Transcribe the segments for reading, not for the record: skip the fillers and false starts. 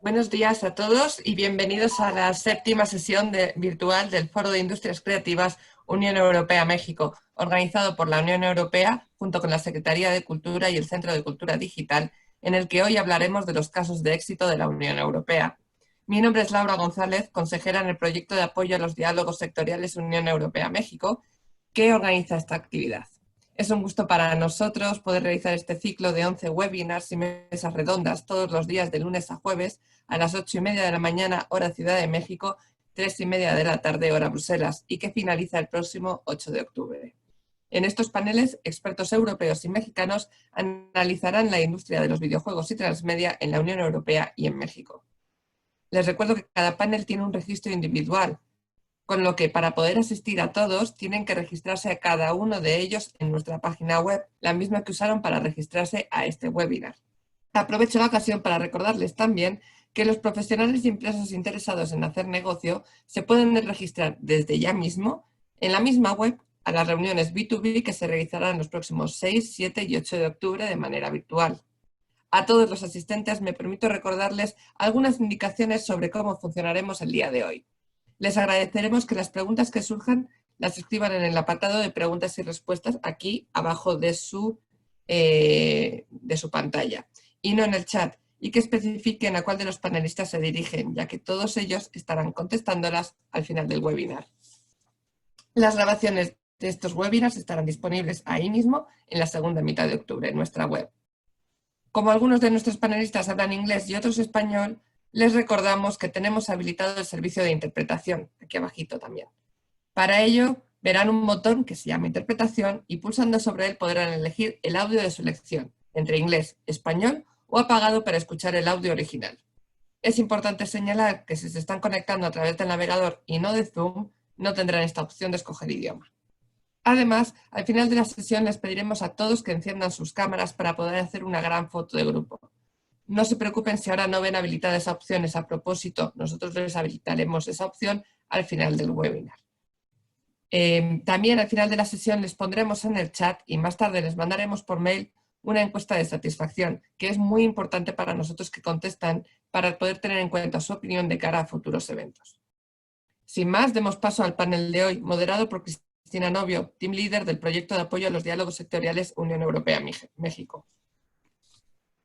Buenos días a todos y bienvenidos a la séptima sesión virtual del Foro de Industrias Creativas Unión Europea México, organizado por la Unión Europea junto con la Secretaría de Cultura y el Centro de Cultura Digital, en el que hoy hablaremos de los casos de éxito de la Unión Europea. Mi nombre es Laura González, consejera en el proyecto de apoyo a los diálogos sectoriales Unión Europea México, que organiza esta actividad. Es un gusto para nosotros poder realizar este ciclo de 11 webinars y mesas redondas todos los días de lunes a jueves a las 8:30 de la mañana, hora Ciudad de México, 3:30 de la tarde, hora Bruselas, y que finaliza el próximo 8 de octubre. En estos paneles, expertos europeos y mexicanos analizarán la industria de los videojuegos y transmedia en la Unión Europea y en México. Les recuerdo que cada panel tiene un registro individual, con lo que para poder asistir a todos tienen que registrarse a cada uno de ellos en nuestra página web, la misma que usaron para registrarse a este webinar. Aprovecho la ocasión para recordarles también que los profesionales y empresas interesados en hacer negocio se pueden registrar desde ya mismo en la misma web a las reuniones B2B que se realizarán los próximos 6, 7 y 8 de octubre de manera virtual. A todos los asistentes me permito recordarles algunas indicaciones sobre cómo funcionaremos el día de hoy. Les agradeceremos que las preguntas que surjan las escriban en el apartado de preguntas y respuestas aquí abajo de su pantalla y no en el chat, y que especifiquen a cuál de los panelistas se dirigen, ya que todos ellos estarán contestándolas al final del webinar. Las grabaciones de estos webinars estarán disponibles ahí mismo en la segunda mitad de octubre en nuestra web. Como algunos de nuestros panelistas hablan inglés y otros español, les recordamos que tenemos habilitado el servicio de interpretación, aquí abajito también. Para ello, verán un botón que se llama interpretación y pulsando sobre él podrán elegir el audio de su elección, entre inglés, español o apagado para escuchar el audio original. Es importante señalar que si se están conectando a través del navegador y no de Zoom, no tendrán esta opción de escoger idioma. Además, al final de la sesión les pediremos a todos que enciendan sus cámaras para poder hacer una gran foto de grupo. No se preocupen si ahora no ven habilitada esa opción, a propósito, nosotros les habilitaremos esa opción al final del webinar. También al final de la sesión les pondremos en el chat y más tarde les mandaremos por mail una encuesta de satisfacción, que es muy importante para nosotros que contestan para poder tener en cuenta su opinión de cara a futuros eventos. Sin más, demos paso al panel de hoy, moderado por Cristina Novio, Team Leader del proyecto de apoyo a los diálogos sectoriales Unión Europea México.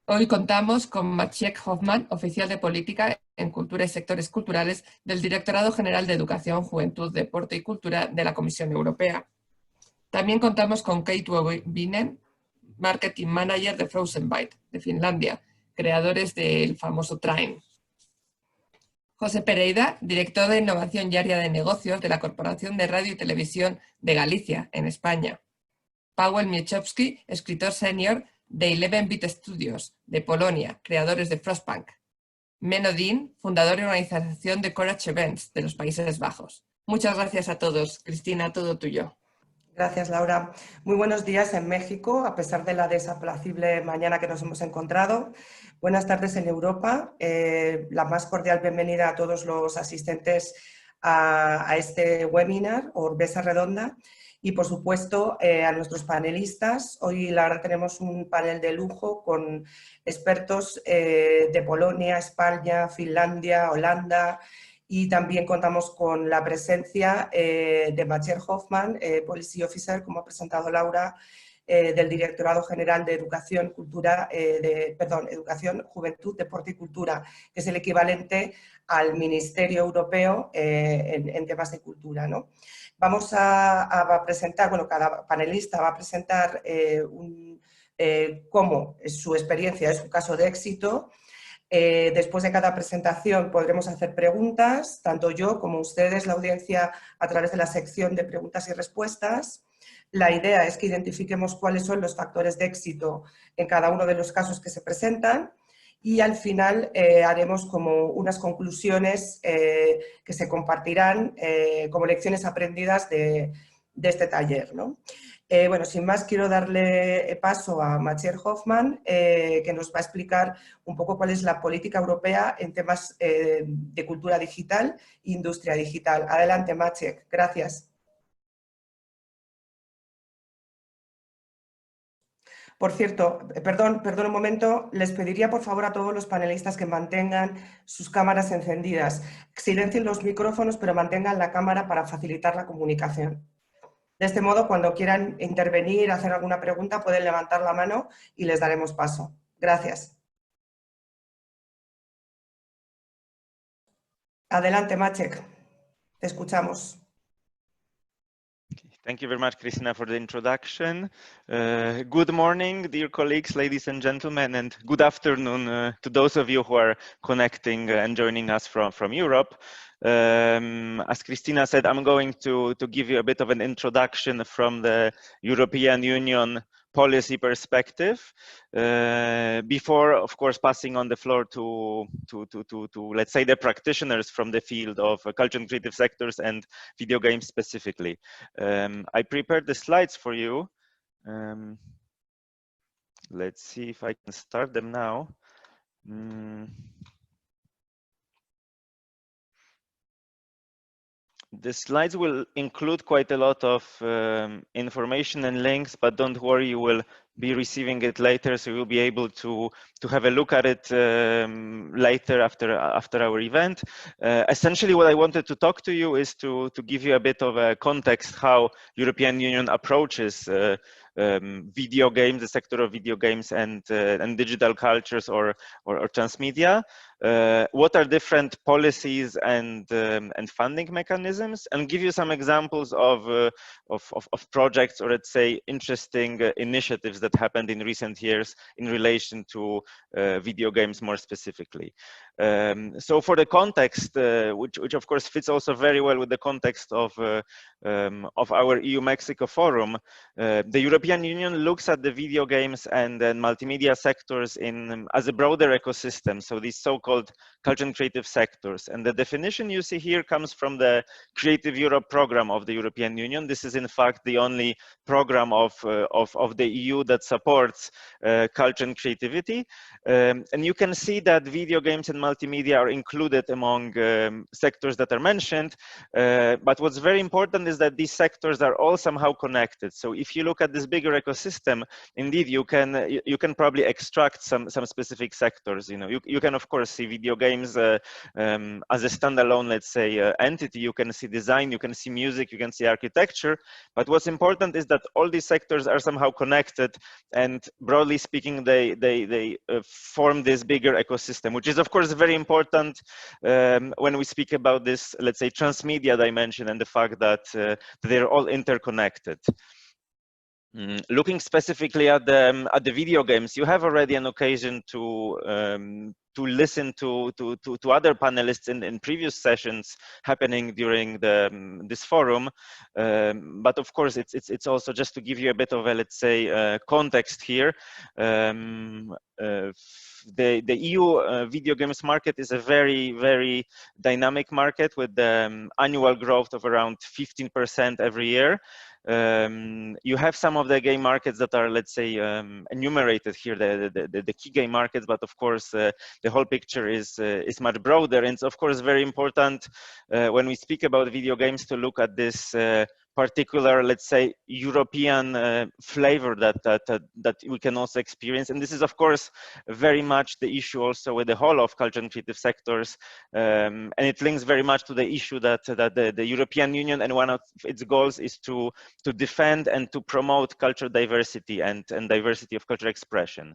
Hoy contamos con Maciek Hoffman, oficial de política en cultura y sectores culturales del Directorado General de Educación, Juventud, Deporte y Cultura de la Comisión Europea. También contamos con Kate Wovinen, Marketing Manager de Frostpunk, de Finlandia, creadores del famoso Train. José Pereira, director de Innovación y Área de Negocios de la Corporación de Radio y Televisión de Galicia, en España. Paweł Mihawski, escritor senior de 11-Bit Studios, de Polonia, creadores de Frostpunk. Menno Dien, fundador y organización de Courage Events, de los Países Bajos. Muchas gracias a todos. Cristina, todo tuyo. Gracias, Laura. Muy buenos días en México, a pesar de la desaplacible mañana que nos hemos encontrado. Buenas tardes en Europa. La más cordial bienvenida a todos los asistentes a este webinar o mesa redonda. Y, por supuesto, a nuestros panelistas. Hoy, la verdad, tenemos un panel de lujo con expertos de Polonia, España, Finlandia, Holanda, y también contamos con la presencia de Maciek Hoffman, Policy Officer, como ha presentado Laura, del Directorado General de Educación, Educación, Juventud, Deporte y Cultura, que es el equivalente al Ministerio Europeo en temas de cultura, ¿no? Vamos a presentar, bueno, cada panelista va a presentar cómo es su experiencia, es un caso de éxito. Después de cada presentación podremos hacer preguntas, tanto yo como ustedes, la audiencia, a través de la sección de preguntas y respuestas. La idea es que identifiquemos cuáles son los factores de éxito en cada uno de los casos que se presentan y al final haremos como unas conclusiones que se compartirán como lecciones aprendidas de este taller, ¿no? Bueno, sin más, quiero darle paso a Maciej Hoffman, que nos va a explicar un poco cuál es la política europea en temas de cultura digital e industria digital. Adelante, Maciej. Gracias. Por cierto, perdón un momento, les pediría por favor a todos los panelistas que mantengan sus cámaras encendidas. Silencien los micrófonos, pero mantengan la cámara para facilitar la comunicación. De este modo, cuando quieran intervenir, hacer alguna pregunta, pueden levantar la mano y les daremos paso. Gracias. Adelante, Maciej. Te escuchamos. Thank you very much, Christina, for the introduction. Good morning, dear colleagues, ladies and gentlemen, and good afternoon to those of you who are connecting and joining us from Europe. As Christina said, I'm going to give you a bit of an introduction from the European Union policy perspective before, of course, passing on the floor to let's say the practitioners from the field of culture and creative sectors and video games specifically. I prepared the slides for you. Let's see if I can start them now. The slides will include quite a lot of information and links, but don't worry, you will be receiving it later, so you'll be able to have a look at it later after our event. Essentially, what I wanted to talk to you is to give you a bit of a context how European Union approaches video games, the sector of video games and digital cultures or transmedia. What are different policies and funding mechanisms, and give you some examples of projects, or let's say interesting initiatives that happened in recent years in relation to video games more specifically. So for the context, which of course fits also very well with the context of our EU-Mexico forum, the European Union looks at the video games and multimedia sectors as a broader ecosystem. So these so-called culture and creative sectors. And the definition you see here comes from the Creative Europe program of the European Union. This is in fact the only program of the EU that supports culture and creativity. And you can see that video games and multimedia are included among sectors that are mentioned. But what's very important is that these sectors are all somehow connected. So if you look at this bigger ecosystem, indeed you can probably extract some specific sectors. You can of course see video games as a standalone, let's say, entity. You can see design, you can see music, you can see architecture. But what's important is that all these sectors are somehow connected, and broadly speaking, they form this bigger ecosystem, which is of course very important when we speak about this, let's say, transmedia dimension and the fact that they're all interconnected. Looking specifically at the video games, you have already an occasion to listen to other panelists in previous sessions happening during this forum, but of course it's also just to give you a bit of a, let's say, context here. The EU video games market is a very dynamic market with annual growth of around 15% every year. You have some of the game markets that are, let's say, enumerated here, the key game markets, but of course the whole picture is much broader. And it's of course very important when we speak about video games to look at this particular, let's say, European flavor that we can also experience. And this is of course very much the issue also with the whole of culture and creative sectors, and it links very much to the issue that the European Union, and one of its goals is to defend and to promote cultural diversity and diversity of cultural expression.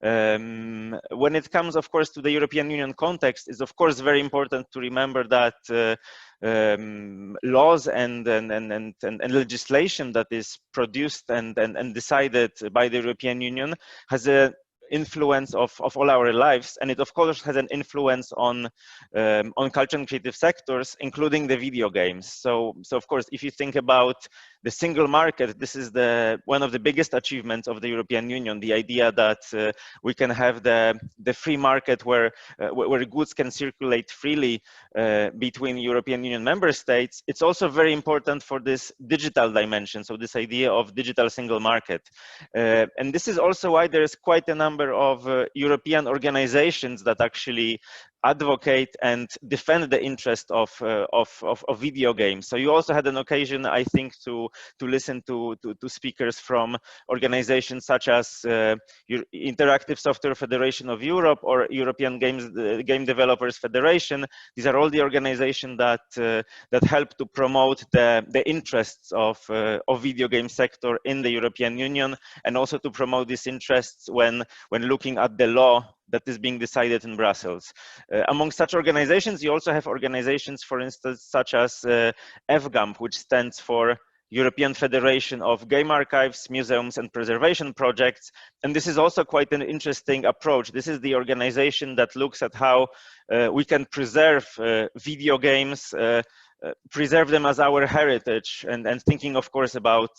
When it comes, of course, to the European Union context, it's of course very important to remember that laws and legislation that is produced and decided by the European Union has a influence of all our lives, and it of course has an influence on culture and creative sectors, including the video games. So of course, if you think about the single market, this is one of the biggest achievements of the European Union, the idea that we can have the free market where goods can circulate freely between European Union member states. It's also very important for this digital dimension, so this idea of digital single market. And this is also why there is quite a number of European organizations that actually advocate and defend the interest of video games. So you also had an occasion, I think, to listen to speakers from organizations such as Interactive Software Federation of Europe or European Game Developers Federation. These are all the organizations that help to promote the interests of video game sector in the European Union, and also to promote these interests when looking at the law that is being decided in Brussels. Among such organizations, you also have organizations, for instance, such as EFGAMP, which stands for European Federation of Game Archives, Museums and Preservation Projects. And this is also quite an interesting approach. This is the organization that looks at how we can preserve video games, preserve them as our heritage, and thinking, of course, about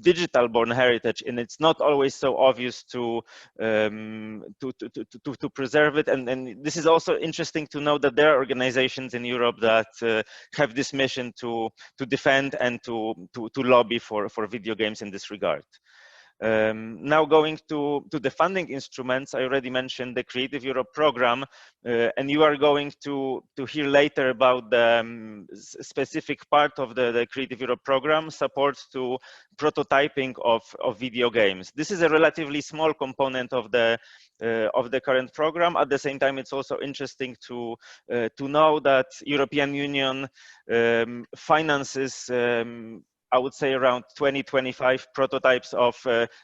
digital born heritage, and it's not always so obvious to preserve it. And this is also interesting to know that there are organizations in Europe that have this mission to defend and to lobby for video games in this regard. Now going to the funding instruments, I already mentioned the Creative Europe program, and you are going to hear later about the specific part of the Creative Europe program, support to prototyping of video games. This is a relatively small component of the current program. At the same time, it's also interesting to know that European Union finances I would say around 20-25 prototypes of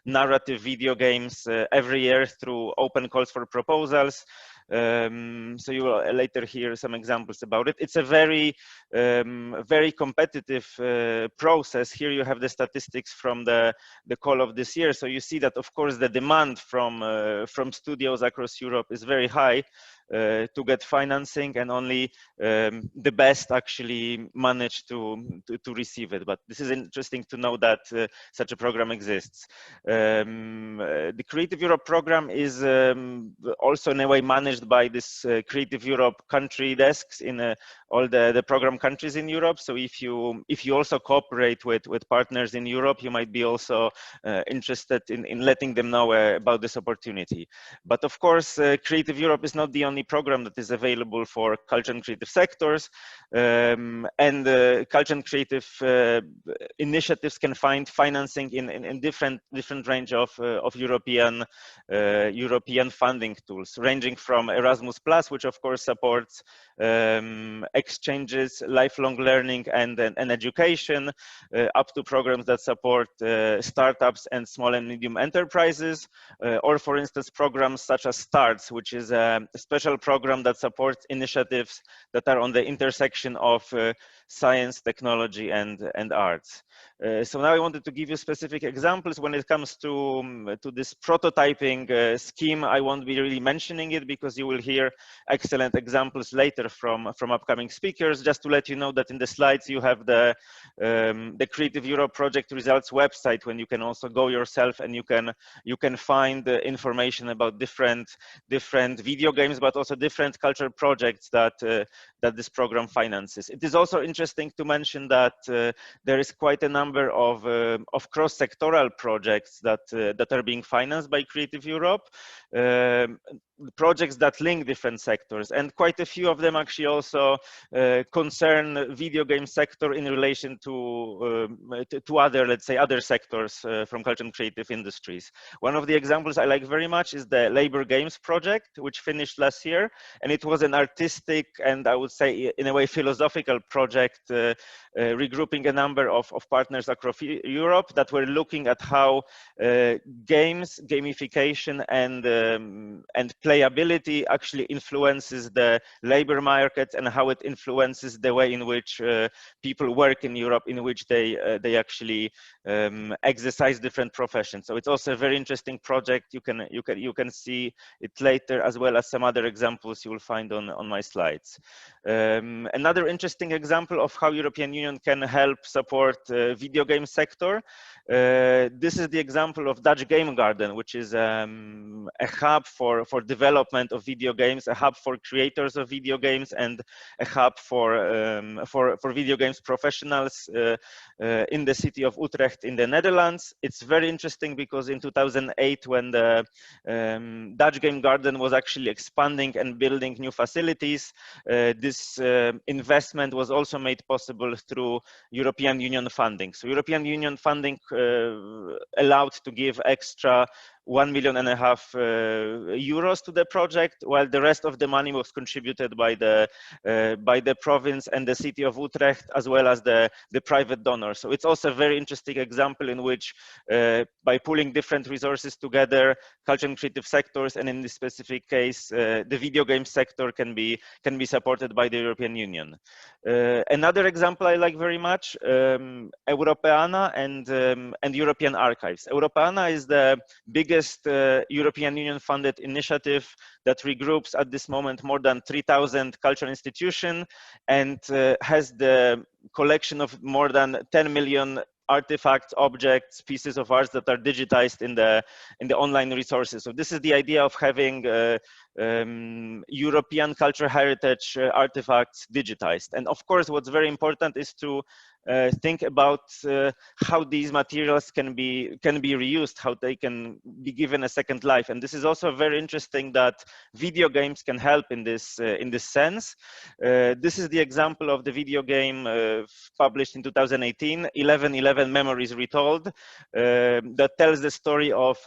narrative video games every year through open calls for proposals. So you will later hear some examples about it. It's a very competitive process. Here you have the statistics from the call of this year. So you see that, of course, the demand from studios across Europe is very high to get financing, and only the best actually manage to receive it. But this is interesting to know that such a program exists. The Creative Europe program is also in a way managed by this Creative Europe country desks in all the program countries in Europe. So if you also cooperate with partners in Europe, you might be also interested in letting them know about this opportunity. But of course, Creative Europe is not the only program that is available for culture and creative sectors, and culture and creative initiatives can find financing in different range of European funding tools, ranging from Erasmus+, which of course supports exchanges, lifelong learning and education, up to programs that support startups and small and medium enterprises, or for instance programs such as STARTS, which is a special program that supports initiatives that are on the intersection of science, technology and arts. So now I wanted to give you specific examples. When it comes to this prototyping scheme, I won't be really mentioning it because you will hear excellent examples later from upcoming speakers. Just to let you know that in the slides you have the Creative Europe project results website, when you can also go yourself and you can find information about different video games, but also different cultural projects that this program finances. It is also interesting to mention that there is quite a number of cross-sectoral projects that are being financed by Creative Europe, projects that link different sectors, and quite a few of them actually also concern video game sector in relation to other, let's say, other sectors from culture and creative industries. One of the examples I like very much is the Labor Games project, which finished last year, and it was an artistic and I would say in a way philosophical project regrouping a number of partners across Europe that were looking at how games, gamification and playability actually influences the labor market and how it influences the way in which people work in Europe, in which they actually exercise different professions. So it's also a very interesting project. You can see it later, as well as some other examples you will find on my slides. Another interesting example of how European Union can help support video game sector. This is the example of Dutch Game Garden, which is a hub for development of video games, a hub for creators of video games, and a hub for video games professionals in the city of Utrecht in the Netherlands. It's very interesting because in 2008, when the Dutch Game Garden was actually expanding and building new facilities, this investment was also made possible through European Union funding. So European Union funding allowed to give extra €1.5 million to the project, while the rest of the money was contributed by the province and the city of Utrecht, as well as the private donors. So it's also a very interesting example in which, by pooling different resources together, culture and creative sectors, and in this specific case, the video game sector can be supported by the European Union. Another example I like very much, Europeana and European Archives. Europeana is the biggest European Union funded initiative that regroups at this moment more than 3,000 cultural institutions and has the collection of more than 10 million artifacts, objects, pieces of art that are digitized in the online resources. So this is the idea of having European cultural heritage artifacts digitized. And of course, what's very important is to think about how these materials can be reused, how they can be given a second life. And this is also very interesting that video games can help in this sense. This is the example of the video game published in 2018, 11/11 Memories Retold, that tells the story of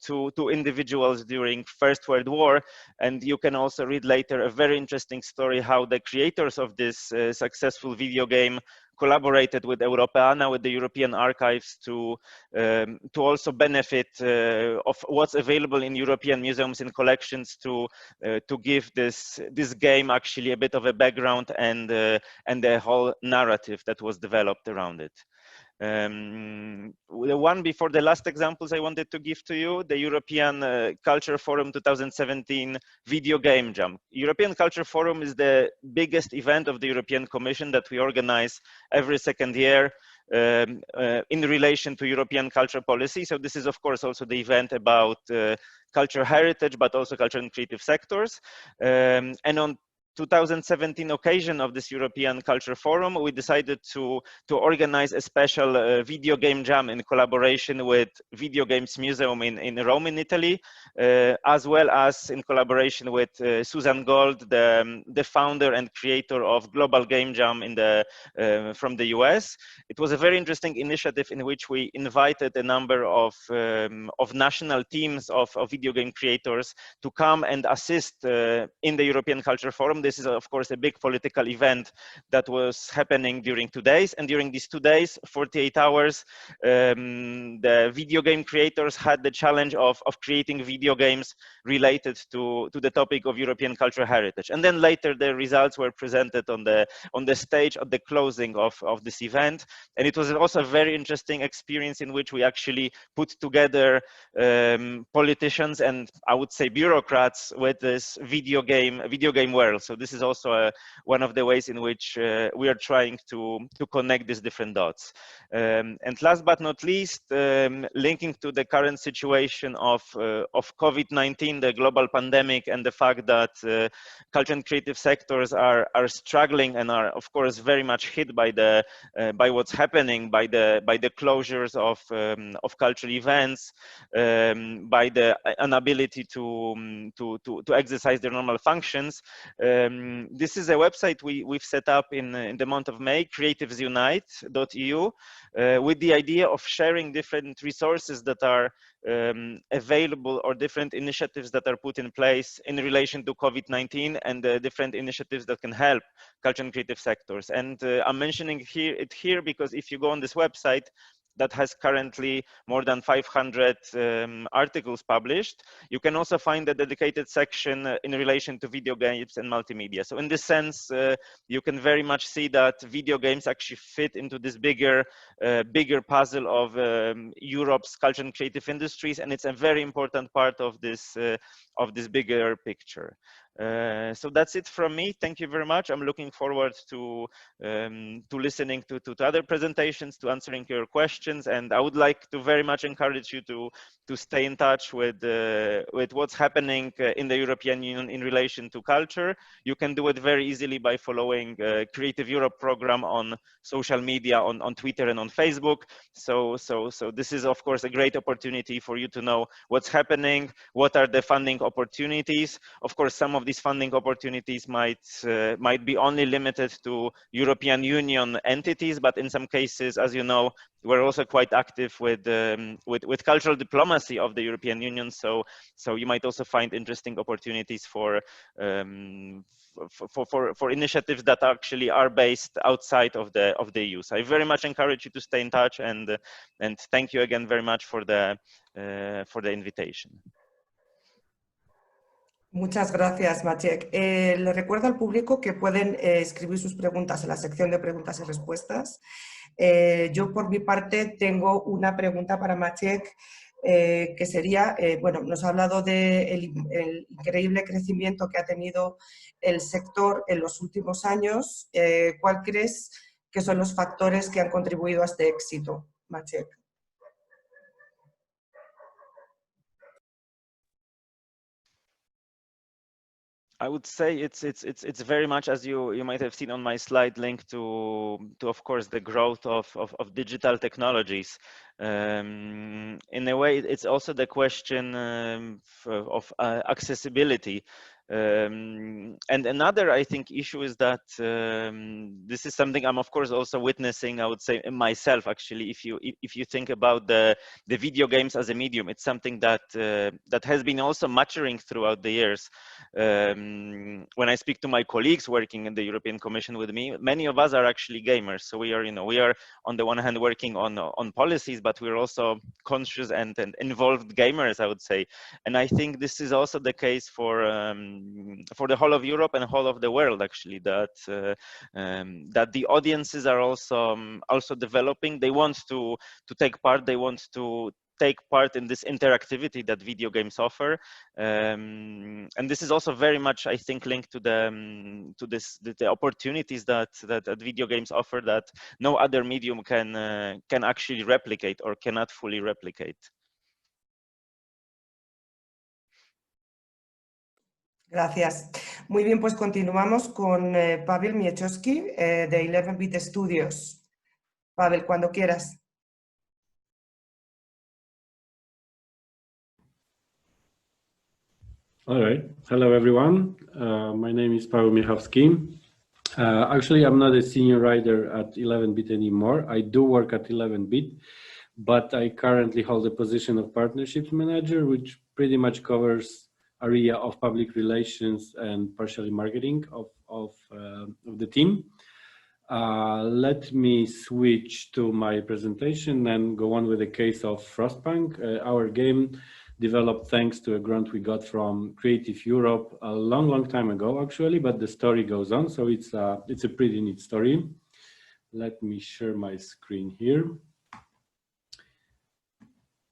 two individuals during First World War. And you can also read later a very interesting story how the creators of this successful video game collaborated with Europeana, with the European Archives, to also benefit of what's available in European museums and collections to give this game actually a bit of a background and the whole narrative that was developed around it. The one before the last examples I wanted to give to you, the European Culture Forum 2017 Video Game Jam. European Culture Forum is the biggest event of the European Commission that we organize every second year in relation to European culture policy. So this is, of course, also the event about cultural heritage, but also culture and creative sectors. And on 2017 occasion of this European Culture Forum, we decided to organize a special video game jam in collaboration with Video Games Museum in Rome in Italy, as well as in collaboration with Susan Gold, the founder and creator of Global Game Jam from the US. It was a very interesting initiative in which we invited a number of national teams of video game creators to come and assist in the European Culture Forum. This is, of course, a big political event that was happening during 2 days. And during these 2 days, 48 hours, the video game creators had the challenge of creating video games related to the topic of European cultural heritage. And then later, the results were presented on the stage at the closing of this event. And it was also a very interesting experience in which we actually put together politicians and, I would say, bureaucrats with this video game world. So this is also one of the ways in which we are trying to connect these different dots. And last but not least, linking to the current situation of COVID-19, the global pandemic, and the fact that culture and creative sectors are struggling and are, of course, very much hit by what's happening, by the closures of cultural events, by the inability to exercise their normal functions. This is a website we've set up in the month of May, creativesunite.eu, with the idea of sharing different resources that are available, or different initiatives that are put in place in relation to COVID-19 and the different initiatives that can help culture and creative sectors. And I'm mentioning it here because if you go on this website, that has currently more than 500 articles published. You can also find a dedicated section in relation to video games and multimedia. So in this sense, you can very much see that video games actually fit into this bigger puzzle of Europe's culture and creative industries, and it's a very important part of this bigger picture. So that's it from me. Thank you very much. I'm looking forward to listening to other presentations, to answering your questions, and I would like to very much encourage you to stay in touch with what's happening in the European Union in relation to culture. You can do it very easily by following Creative Europe program on social media, on Twitter and on Facebook. So this is of course a great opportunity for you to know what's happening, what are the funding opportunities. Of course, some of these funding opportunities might be only limited to European Union entities, but in some cases, as you know, we're also quite active with cultural diplomacy of the European Union. So you might also find interesting opportunities for initiatives that actually are based outside of the EU. So I very much encourage you to stay in touch, and thank you again very much for the invitation. Muchas gracias, Maciek. Le recuerdo al público que pueden escribir sus preguntas en la sección de preguntas y respuestas. Yo, por mi parte, tengo una pregunta para Maciek, que sería, bueno, nos ha hablado del increíble crecimiento que ha tenido el sector en los últimos años. ¿Cuál crees que son los factores que han contribuido a este éxito, Maciek? I would say it's very much, as you might have seen on my slide, linked to of course the growth of digital technologies. In a way, it's also the question of accessibility. And another, I think, issue is that this is something I'm of course also witnessing, I would say, myself actually. If you think about the video games as a medium, it's something that that has been also maturing throughout the years. When I speak to my colleagues working in the European Commission with me, many of us are actually gamers. So we are on the one hand working on policies, but we're also conscious and involved gamers, I would say. And I think this is also the case for the whole of Europe and whole of the world, actually, that the audiences are also developing. They want to take part. They want to take part in this interactivity that video games offer, and this is also very much, I think, linked to the opportunities that video games offer that no other medium can actually replicate or cannot fully replicate. Gracias. Muy bien, pues continuamos con Pavel Mihawski de 11-Bit Studios. Pavel, cuando quieras. All right. Hello, everyone. My name is Pavel Mihawski. Actually, I'm not a senior writer at 11-Bit anymore. I do work at 11-Bit, but I currently hold a position of partnerships manager, which pretty much covers area of public relations and partially marketing of the team. Let me switch to my presentation and go on with the case of Frostpunk, our game developed thanks to a grant we got from Creative Europe a long time ago, actually, but the story goes on, so it's a pretty neat story. Let me share my screen here.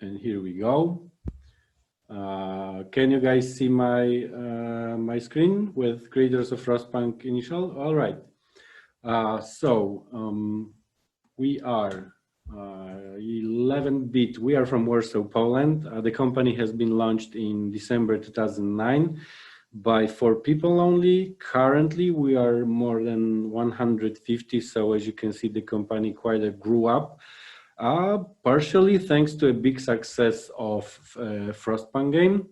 And here we go. Can you guys see my screen with creators of Frostpunk initial? All right. We are 11-Bit. We are from Warsaw, Poland. The company has been launched in December 2009 by 4 people only. Currently, we are more than 150. So as you can see, the company quite grew up. Partially thanks to a big success of Frostpunk game.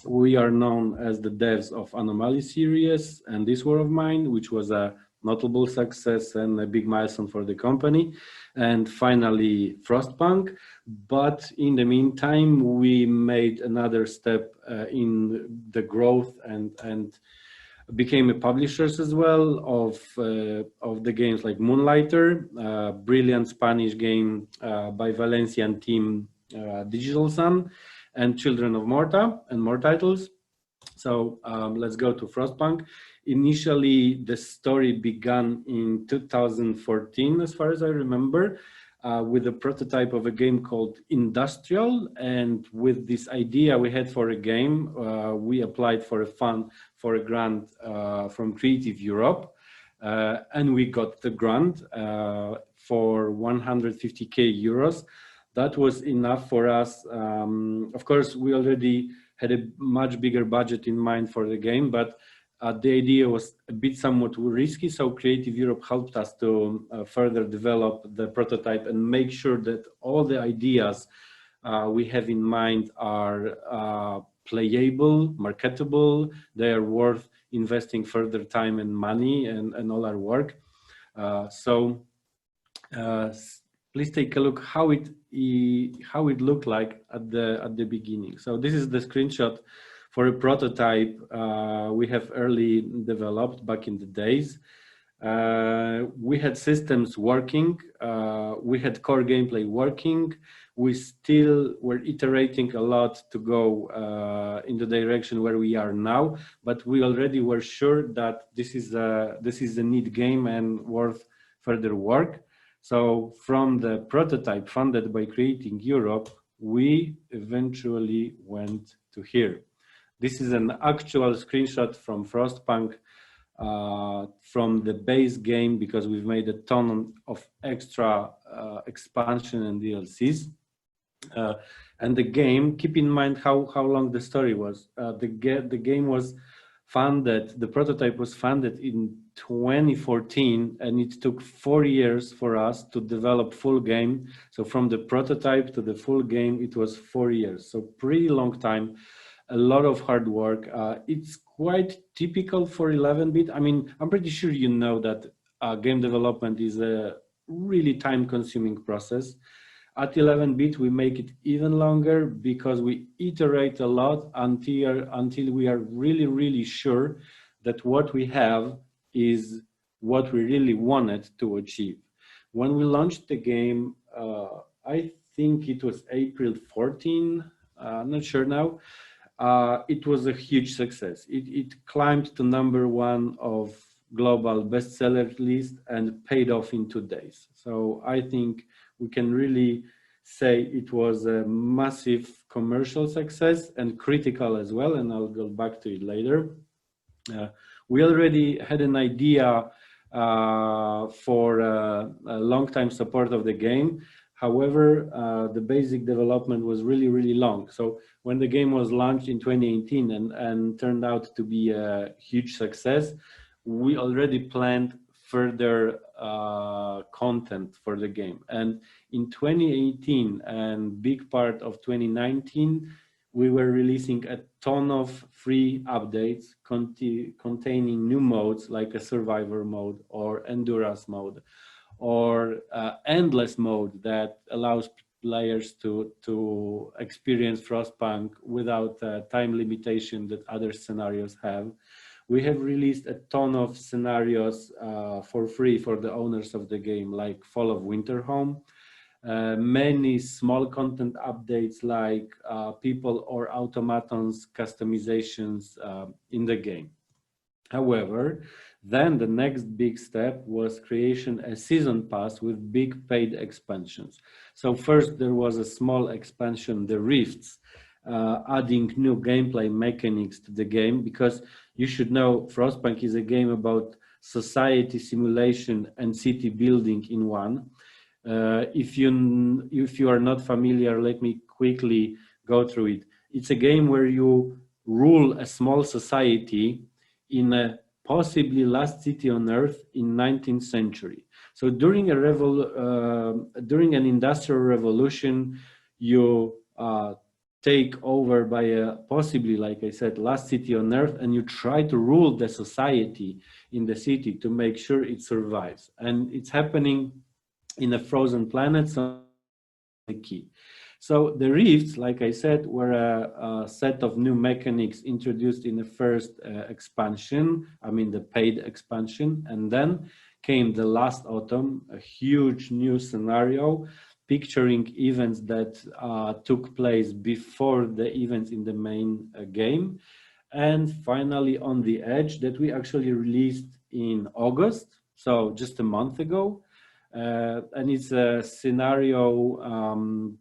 We are known as the devs of Anomaly series and This War of Mine, which was a notable success and a big milestone for the company. And finally, Frostpunk. But in the meantime, we made another step in the growth and became a publishers as well of the games like Moonlighter, brilliant Spanish game by Valencian team Digital Sun, and Children of Morta, and more titles. So let's go to Frostpunk. Initially, the story began in 2014, as far as I remember, with a prototype of a game called Industrial. And with this idea we had for a game, we applied for a grant from Creative Europe. And we got the grant for 150,000 euros. That was enough for us. Of course, we already had a much bigger budget in mind for the game, but the idea was a bit somewhat risky, so Creative Europe helped us to further develop the prototype and make sure that all the ideas we have in mind are playable, marketable, they are worth investing further time and money and all our work. Please take a look how it looked like at the beginning. So this is the screenshot for a prototype we have early developed back in the days. We had systems working, we had core gameplay working. We still were iterating a lot to go in the direction where we are now, but we already were sure that this is a neat game and worth further work. So from the prototype funded by Creative Europe, we eventually went to here. This is an actual screenshot from Frostpunk from the base game, because we've made a ton of extra expansion and DLCs. And the game, keep in mind how long the story was. The game was funded, the prototype was funded in 2014, and it took 4 years for us to develop full game. So from the prototype to the full game, it was 4 years. So pretty long time, a lot of hard work. It's quite typical for 11-bit. I mean, I'm pretty sure you know that game development is a really time-consuming process. At 11-bit, we make it even longer because we iterate a lot until we are really, really sure that what we have is what we really wanted to achieve. When we launched the game, I think it was April 14, I'm not sure now, it was a huge success. It climbed to #1 of global bestseller list and paid off in 2 days. So I think we can really say it was a massive commercial success and critical as well, and I'll go back to it later. We already had an idea for a long time support of the game. However, the basic development was really, really long. So when the game was launched in 2018 and turned out to be a huge success, we already planned further content for the game. And in 2018 and big part of 2019, we were releasing a ton of free updates containing new modes like a survivor mode or endurance mode or endless mode that allows players to experience Frostpunk without time limitation that other scenarios have. We have released a ton of scenarios for free for the owners of the game, like Fall of Winterhome. Many small content updates like people or automatons customizations in the game. However, then the next big step was creation a season pass with big paid expansions. So first there was a small expansion, the Rifts, adding new gameplay mechanics to the game, because you should know Frostpunk is a game about society simulation and city building in one. If you are not familiar, let me quickly go through it. It's a game where you rule a small society in a possibly last city on Earth in 19th century. So during an industrial revolution, you take over by a possibly, like I said, last city on Earth, and you try to rule the society in the city to make sure it survives. And it's happening in a frozen planet, so the key. So the rifts, like I said, were a set of new mechanics introduced in the first expansion, I mean the paid expansion, and then came the last autumn, a huge new scenario picturing events that took place before the events in the main game. And finally On the Edge, that we actually released in August, so just a month ago. And it's a scenario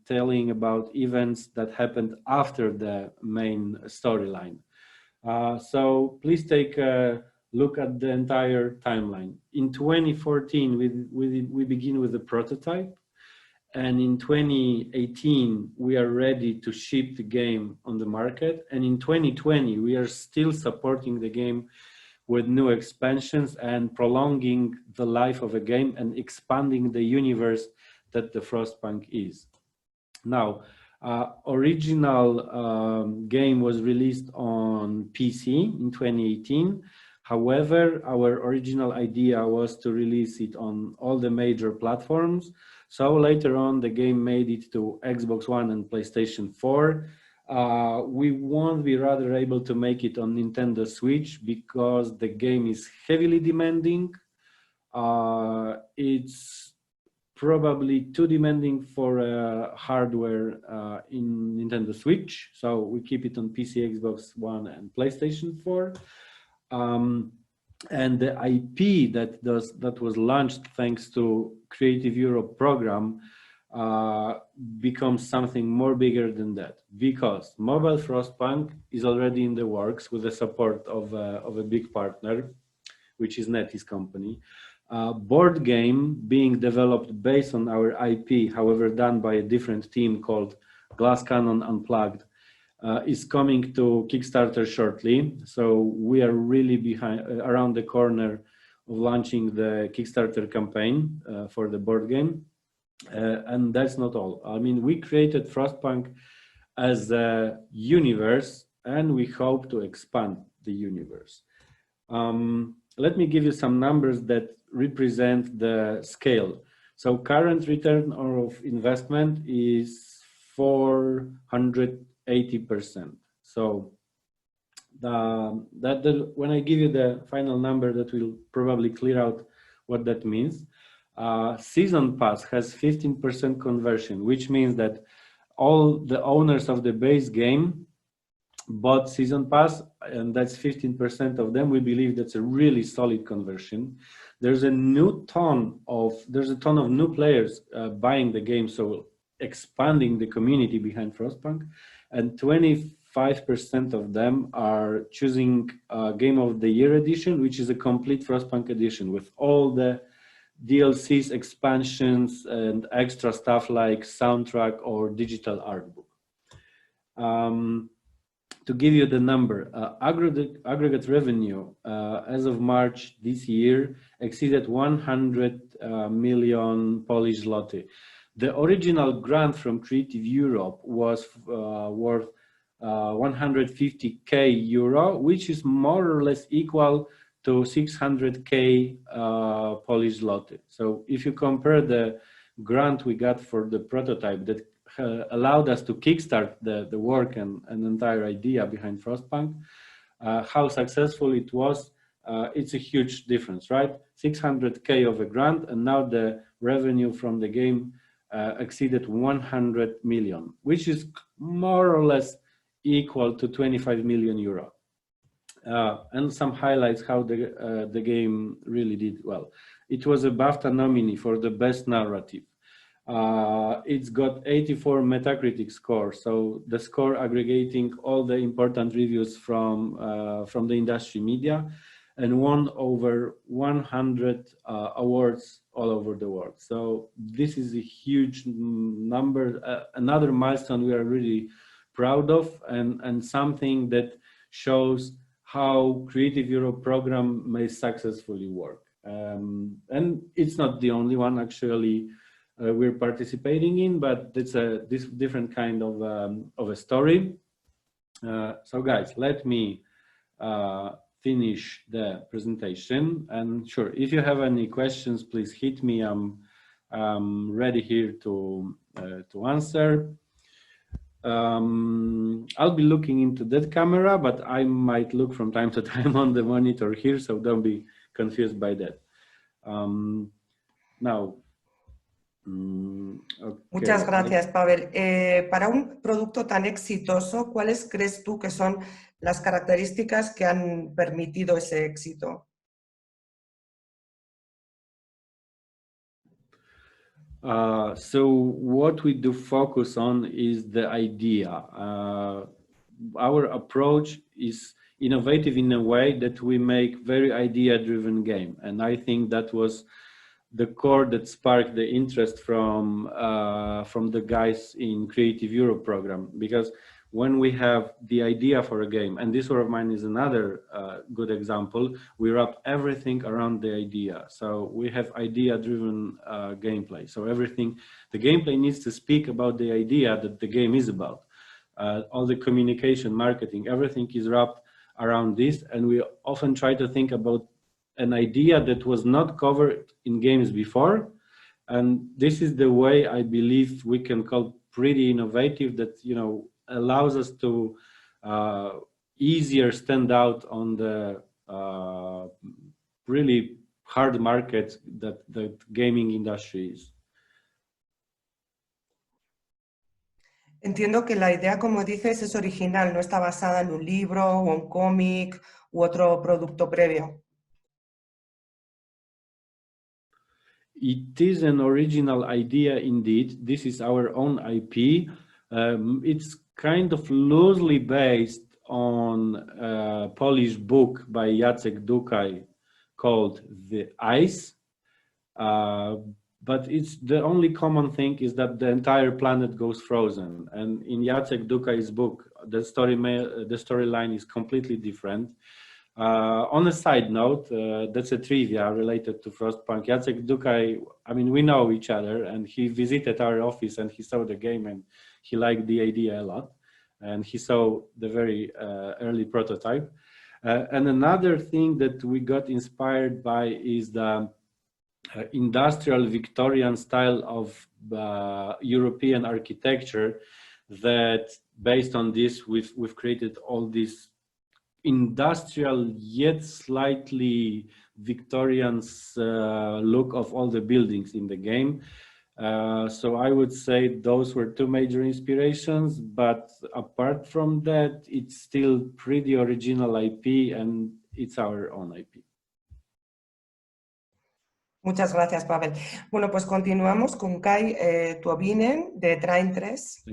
telling about events that happened after the main storyline. So please take a look at the entire timeline. In 2014, we begin with a prototype. And in 2018, we are ready to ship the game on the market. And in 2020, we are still supporting the game with new expansions and prolonging the life of a game and expanding the universe that the Frostpunk is. Now, original game was released on PC in 2018. However, our original idea was to release it on all the major platforms. So later on, the game made it to Xbox One and PlayStation 4. We won't be rather able to make it on Nintendo Switch because the game is heavily demanding. It's probably too demanding for hardware in Nintendo Switch. So we keep it on PC, Xbox One and PlayStation 4. And the IP that was launched thanks to Creative Europe program becomes something more bigger than that, because mobile Frostpunk is already in the works with the support of a big partner, which is NetEase company. Board game being developed based on our IP, however done by a different team called Glass Cannon Unplugged, is coming to Kickstarter shortly. So we are really around the corner of launching the Kickstarter campaign for the board game. And that's not all. I mean, we created Frostpunk as a universe, and we hope to expand the universe. Let me give you some numbers that represent the scale. So current return of investment is 480%. So when I give you the final number, that will probably clear out what that means. Season Pass has 15% conversion, which means that all the owners of the base game bought Season Pass, and that's 15% of them. We believe that's a really solid conversion. There's a ton of new players buying the game, so expanding the community behind Frostpunk, and 25% of them are choosing Game of the Year edition, which is a complete Frostpunk edition with all the DLCs, expansions, and extra stuff like soundtrack or digital art book. To give you the number, aggregate revenue as of March this year exceeded 100 million Polish zloty. The original grant from Creative Europe was worth 150k euro, which is more or less equal to 600k Polish zloty. So if you compare the grant we got for the prototype that allowed us to kickstart the work and entire idea behind Frostpunk, how successful it was, it's a huge difference, right? 600k of a grant, and now the revenue from the game exceeded 100 million, which is more or less equal to 25 million euro. And some highlights how the game really did well. It was a BAFTA nominee for the best narrative. It's got 84 Metacritic score, so the score aggregating all the important reviews from the industry media, and won over 100 awards all over the world. So this is a huge number, another milestone we are really proud of, and something that shows how Creative Europe program may successfully work. And it's not the only one actually we're participating in, but it's this different kind of a story. So guys, let me finish the presentation, and sure, if you have any questions, please hit me. I'm ready here to answer. I'll be looking into that camera, but I might look from time to time on the monitor here, so don't be confused by that. Now, okay. Muchas gracias, Pavel. Para un producto tan exitoso, ¿cuáles crees tú que son las características que han permitido ese éxito? So what we do focus on is the idea. Our approach is innovative in a way that we make very idea-driven game, and I think that was the core that sparked the interest from the guys in Creative Europe program, because when we have the idea for a game, and this War of Mine is another good example, we wrap everything around the idea. So we have idea-driven gameplay. So everything, the gameplay needs to speak about the idea that the game is about. All the communication, marketing, everything is wrapped around this, and we often try to think about an idea that was not covered in games before. And this is the way I believe we can call pretty innovative, that, you know, allows us to easier stand out on the really hard market that the gaming industry is. Entiendo que la idea, como dices, es original, no está basada en un libro o un cómic u otro producto previo. It is an original idea indeed. This is our own IP. It's kind of loosely based on a Polish book by Jacek Dukaj called The Ice. But it's the only common thing is that the entire planet goes frozen. And in Jacek Dukaj's book, the storyline is completely different. On a side note, that's a trivia related to Frostpunk. Jacek Dukaj, I mean, we know each other, and he visited our office and he saw the game and he liked the idea a lot. And he saw the very early prototype. And another thing that we got inspired by is the industrial Victorian style of European architecture, that based on this, we've created all these industrial yet slightly Victorian look of all the buildings in the game. So I would say those were two major inspirations, but apart from that, it's still pretty original IP and it's our own IP. Muchas gracias, Pavel. Bueno, pues continuamos con Kai Tuovinen de Train 3.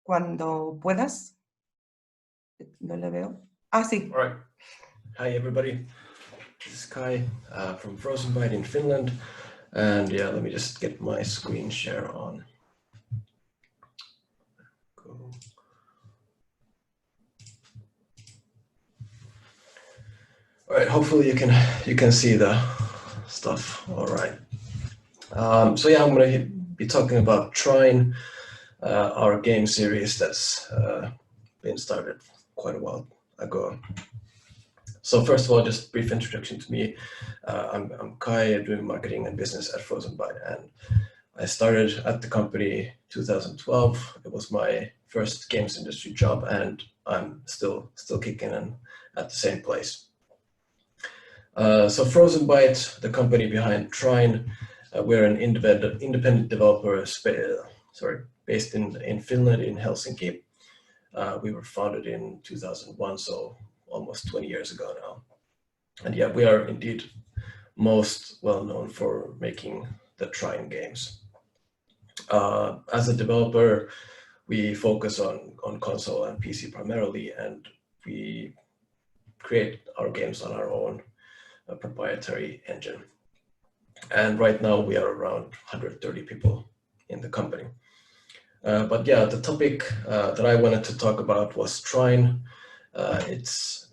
Cuando puedas. No le veo. Ah, sí. All right. Hi, everybody. This is Kai from Frostpunk in Finland. And yeah, let me just get my screen share on. Go. All right, hopefully you can see the stuff. All right. So yeah, I'm going to be talking about Trine, our game series that's been started quite a while ago. So first of all, just a brief introduction to me. I'm Kai, doing marketing and business at Frostpunk, and I started at the company 2012. It was my first games industry job, and I'm still kicking in at the same place. So Frostpunk, the company behind Trine, we're an independent developer based in Finland, in Helsinki. We were founded in 2001, so almost 20 years ago now. And yeah, we are indeed most well known for making the Trine games. As a developer, we focus on console and PC primarily, and we create our games on our own proprietary engine. And right now we are around 130 people in the company. But yeah, the topic that I wanted to talk about was Trine. It's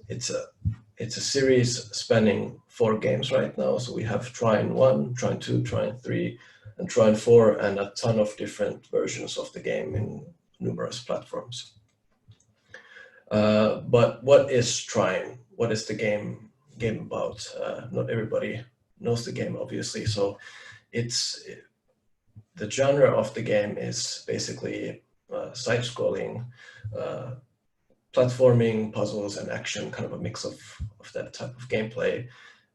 a series spanning 4 games right now. So we have Trine 1, Trine 2, Trine 3, and Trine 4, and a ton of different versions of the game in numerous platforms. But what is Trine? What is the game about? Not everybody knows the game, obviously. So the genre of the game is basically side-scrolling, platforming, puzzles, and action, kind of a mix of that type of gameplay.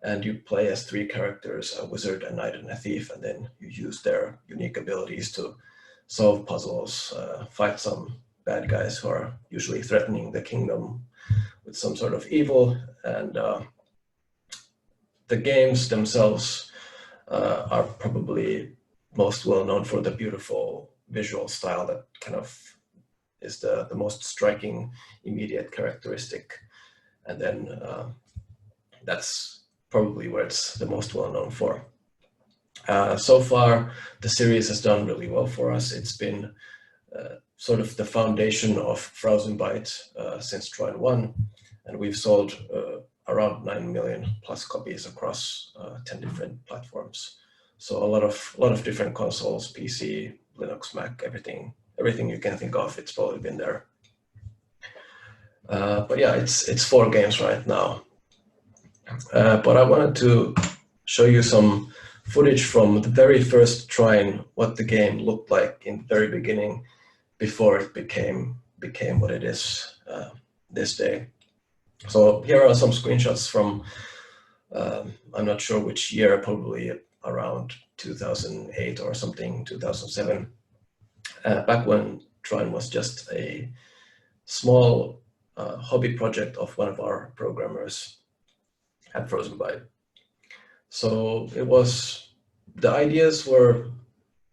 And you play as 3 characters, a wizard, a knight, and a thief, and then you use their unique abilities to solve puzzles, fight some bad guys who are usually threatening the kingdom with some sort of evil. And the games themselves are probably most well known for the beautiful visual style that kind of is the most striking immediate characteristic. And then that's probably where it's the most well known for. So far, the series has done really well for us. It's been sort of the foundation of Frostpunk since Troin 1, and we've sold around 9 million plus copies across 10 different platforms. So a lot of different consoles, PC, Linux, Mac, everything you can think of, it's probably been there. But yeah, it's 4 games right now. But I wanted to show you some footage from the very first trying what the game looked like in the very beginning, before it became what it is this day. So here are some screenshots from, I'm not sure which year, probably around 2008 or something, 2007, back when Troin was just a small hobby project of one of our programmers at Frostpunk. So the ideas were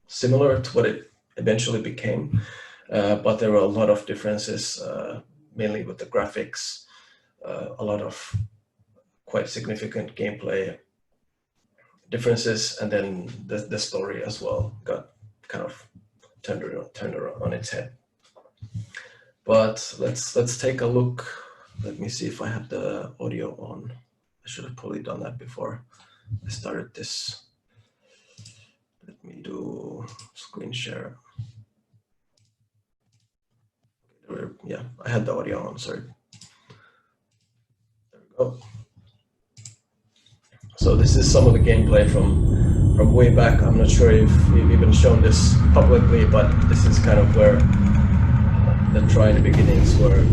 similar to what it eventually became, but there were a lot of differences, mainly with the graphics, a lot of quite significant gameplay differences, and then the story as well got kind of turned on its head. But let's take a look. Let me see if I have the audio on. I should have probably done that before I started this. Let me do screen share. Yeah, I had the audio on, sorry. There we go. So this is some of the gameplay from way back. I'm not sure if we've even shown this publicly, but this is kind of where the Troin beginnings were.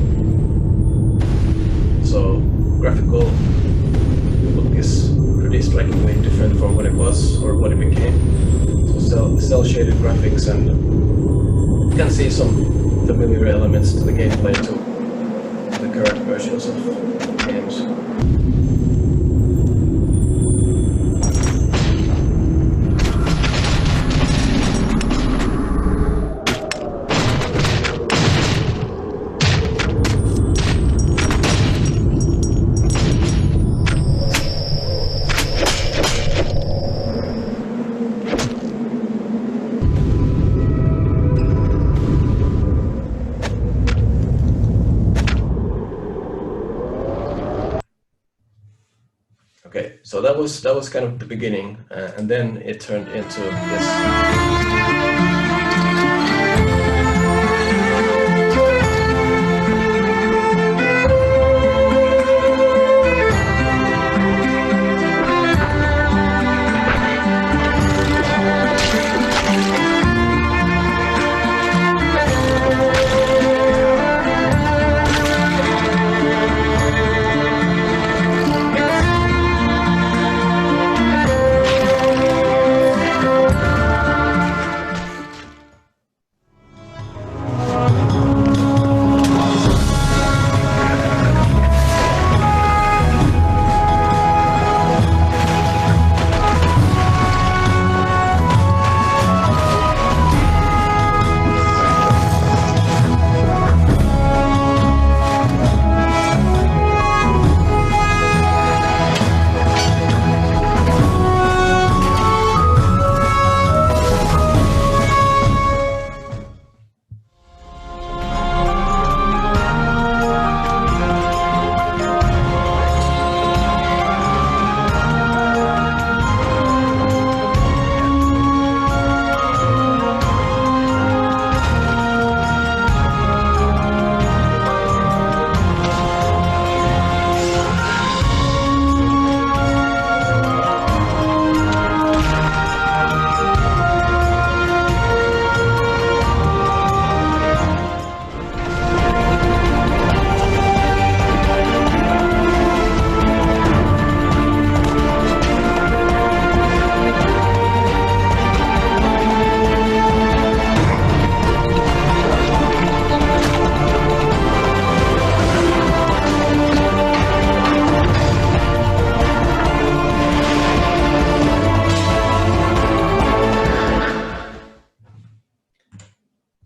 So graphical look is pretty strikingly different from what it was or what it became. So cell shaded graphics, and you can see some familiar elements to the gameplay to the current versions of games. Okay, so that was kind of the beginning, and then it turned into this.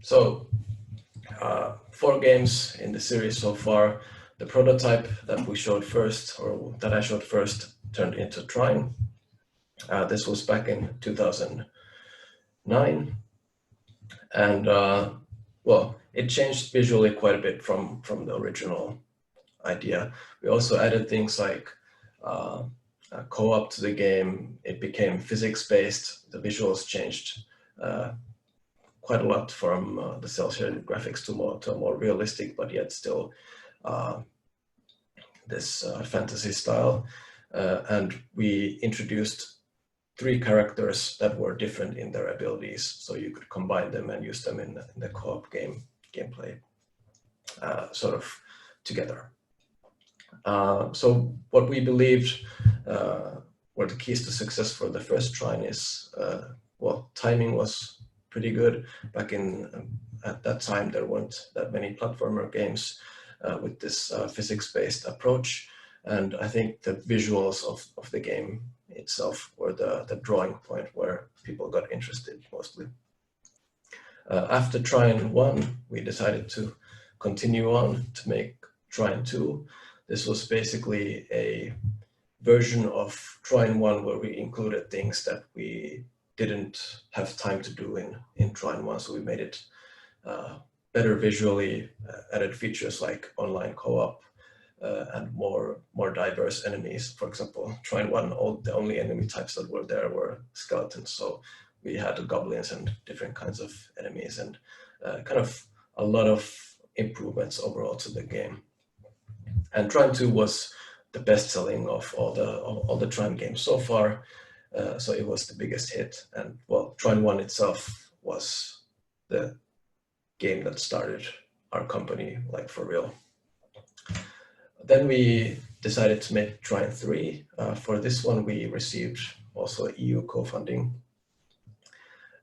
So 4 games in the series so far. The prototype that we showed first, or that I showed first, turned into Trine. This was back in 2009, and well, it changed visually quite a bit from the original idea. We also added things like co-op to the game. It became physics-based. The visuals changed quite a lot from the cel-shaded graphics to a more realistic, but yet still this fantasy style. And we introduced 3 characters that were different in their abilities, so you could combine them and use them in the co-op gameplay sort of together. So what we believed were the keys to success for the first Trine is, well, timing was pretty good. Back in at that time, there weren't that many platformer games with this physics-based approach, and I think the visuals of the game itself were the drawing point where people got interested mostly. After Trine 1, we decided to continue on to make Trine 2. This was basically a version of Trine 1 where we included things that we didn't have time to do in Trine 1, so we made it better visually, added features like online co-op, and more diverse enemies. For example, Trine 1, the only enemy types that were there were skeletons, so we had goblins and different kinds of enemies, and kind of a lot of improvements overall to the game. And Trine 2 was the best-selling of all the Trine games so far, so it was the biggest hit. And well, Trine 1 itself was the game that started our company, like for real. Then we decided to make Trine 3. For this one, we received also EU co-funding.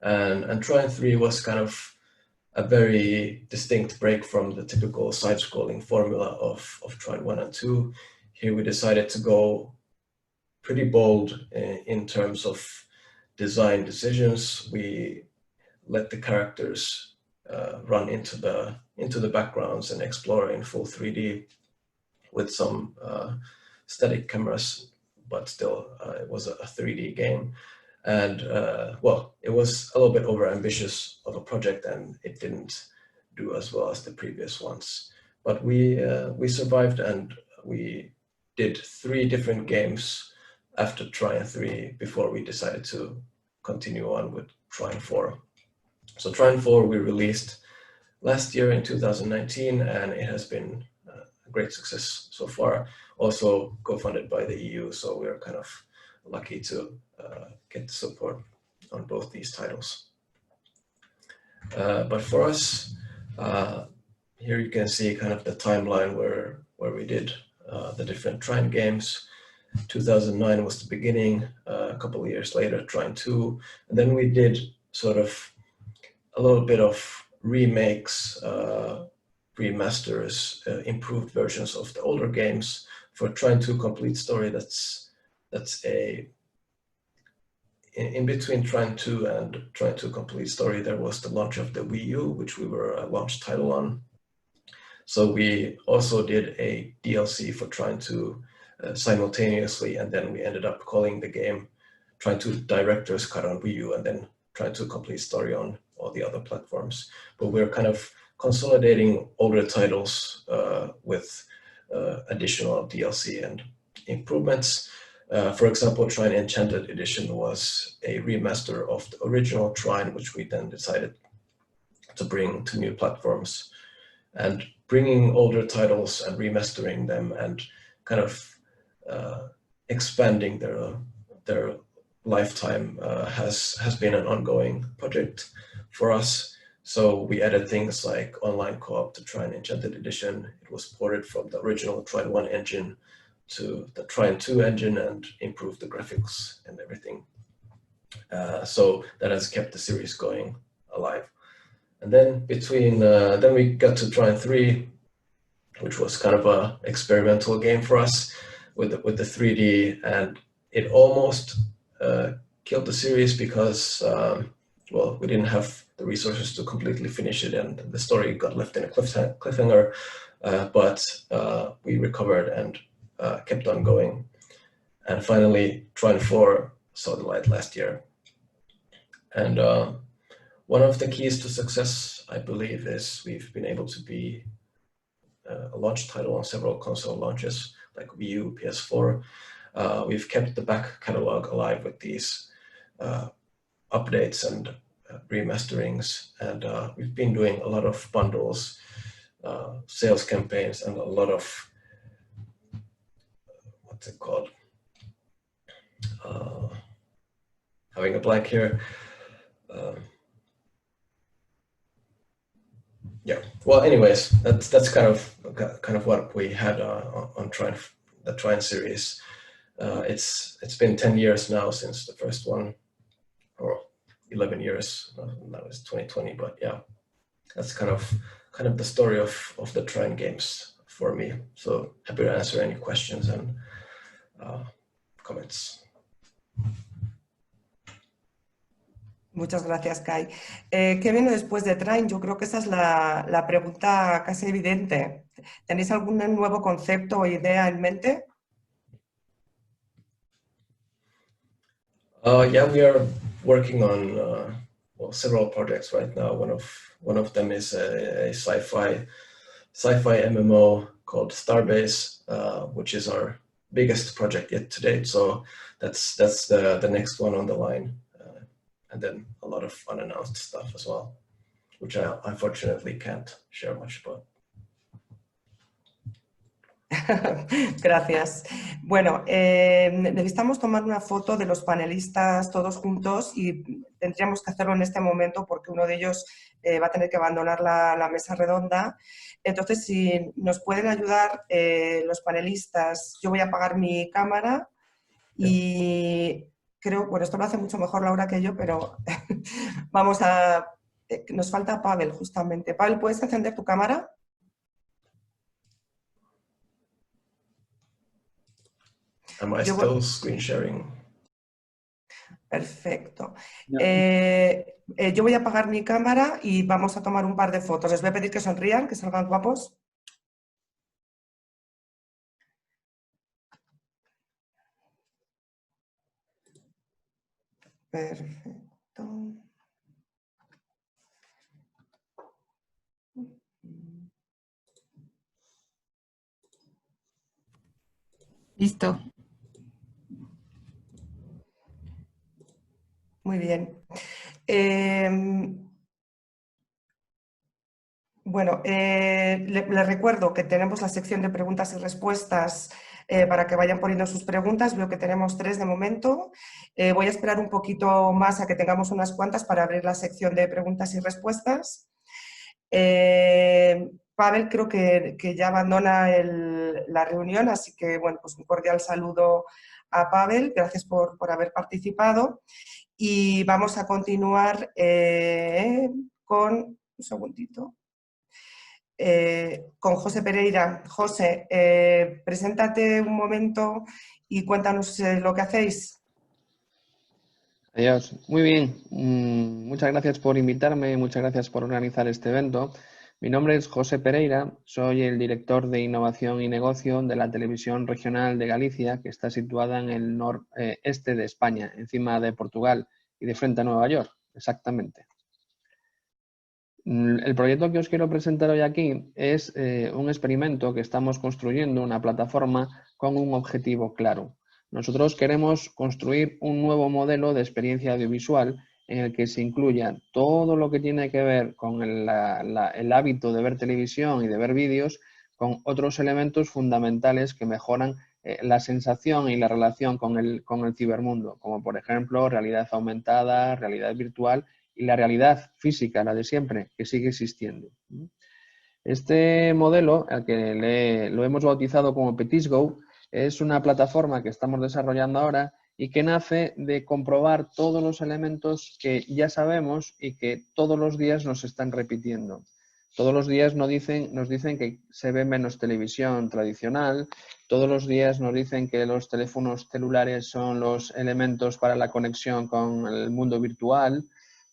And Trine 3 was kind of a very distinct break from the typical side-scrolling formula of Trine 1 and 2. Here we decided to go pretty bold in terms of design decisions. We let the characters run into the backgrounds and explore in full 3D with some static cameras, but still it was a 3D game. And well, it was a little bit overambitious of a project, and it didn't do as well as the previous ones. But we survived, and we did 3 different games after Trine 3 before we decided to continue on with Trine 4. So Trine 4 we released last year in 2019, and it has been a great success so far. Also co-funded by the EU, so we're kind of lucky to get the support on both these titles. But for us, here you can see kind of the timeline where we did the different Trine games. 2009 was the beginning. A couple of years later, Trine 2, and then we did sort of a little bit of remakes, remasters, improved versions of the older games. For Trine 2 Complete Story, that's in between Trine 2 and Trine 2 Complete Story, there was the launch of the Wii U, which we were a launch title on. So we also did a DLC for Trine 2 simultaneously, and then we ended up calling the game Trine 2 Director's Cut on Wii U, and then Trine 2 Complete Story on all the other platforms. But we're kind of consolidating older titles with additional DLC and improvements. For example, Trine Enchanted Edition was a remaster of the original Trine, which we then decided to bring to new platforms. And bringing older titles and remastering them and kind of expanding their lifetime has been an ongoing project for us. So we added things like online co-op to Trine Enchanted Edition. It was ported from the original Trine 1 engine to the Trine 2 engine and improved the graphics and everything. So that has kept the series going alive. And then then we got to Trine 3, which was kind of a experimental game for us with the 3D, and it almost killed the series because well, we didn't have the resources to completely finish it, and the story got left in a cliffhanger, but we recovered and kept on going. And finally, Trine 4 saw the light last year. And one of the keys to success, I believe, is we've been able to be a launch title on several console launches, like Wii U, PS4. We've kept the back catalog alive with these updates and remasterings, and we've been doing a lot of bundles, sales campaigns, and a lot of, what's it called? Having a blank here. Yeah. Well, anyways, that's kind of what we had on the Trine series. It's been 10 years now since the first one, or 11 years. That was 2020, but yeah, that's kind of the story of the Trine games for me. So happy to answer any questions and comments. Muchas gracias, Kai. ¿Qué viene después de Trine? Yo creo que esa es la pregunta casi evidente. ¿Tenéis algún nuevo concepto o idea en mente? Yeah, we are working on well, several projects right now. One of them is a sci-fi MMO called Starbase, which is our biggest project yet to date. So that's the next one on the line. And then a lot of unannounced stuff as well, which I unfortunately can't share much about. Gracias. Bueno, necesitamos tomar una foto de los panelistas todos juntos y tendríamos que hacerlo en este momento porque uno de ellos va a tener que abandonar la mesa redonda. Entonces, si nos pueden ayudar los panelistas, yo voy a apagar mi cámara y creo, bueno, esto lo hace mucho mejor Laura que yo, pero vamos a... nos falta Pavel, justamente. Pavel, ¿puedes encender tu cámara? Am I still screen sharing? Perfecto. No. Yo voy a apagar mi cámara y vamos a tomar un par de fotos. Les voy a pedir que sonrían, que salgan guapos. Perfecto. Listo. Muy bien. Bueno, les recuerdo que tenemos la sección de preguntas y respuestas para que vayan poniendo sus preguntas. Veo que tenemos 3 de momento. Voy a esperar un poquito más a que tengamos unas cuantas para abrir la sección de preguntas y respuestas. Pavel creo que ya abandona la reunión, así que bueno, pues un cordial saludo a Pavel. Gracias por haber participado. Y vamos a continuar con... Un segundito. Con José Pereira. José, preséntate un momento y cuéntanos lo que hacéis. Adiós. Muy bien. Muchas gracias por invitarme, muchas gracias por organizar este evento. Mi nombre es José Pereira, soy el director de Innovación y Negocio de la Televisión Regional de Galicia, que está situada en el noreste de España, encima de Portugal y de frente a Nueva York, exactamente. El proyecto que os quiero presentar hoy aquí es un experimento que estamos construyendo, una plataforma con un objetivo claro. Nosotros queremos construir un nuevo modelo de experiencia audiovisual en el que se incluya todo lo que tiene que ver con el hábito de ver televisión y de ver vídeos, con otros elementos fundamentales que mejoran la sensación y la relación con el cibermundo, como por ejemplo realidad aumentada, realidad virtual y la realidad física, la de siempre, que sigue existiendo. Este modelo, al que lo hemos bautizado como Petisgo, es una plataforma que estamos desarrollando ahora y que nace de comprobar todos los elementos que ya sabemos y que todos los días nos están repitiendo. Todos los días nos dicen que se ve menos televisión tradicional, todos los días nos dicen que los teléfonos celulares son los elementos para la conexión con el mundo virtual,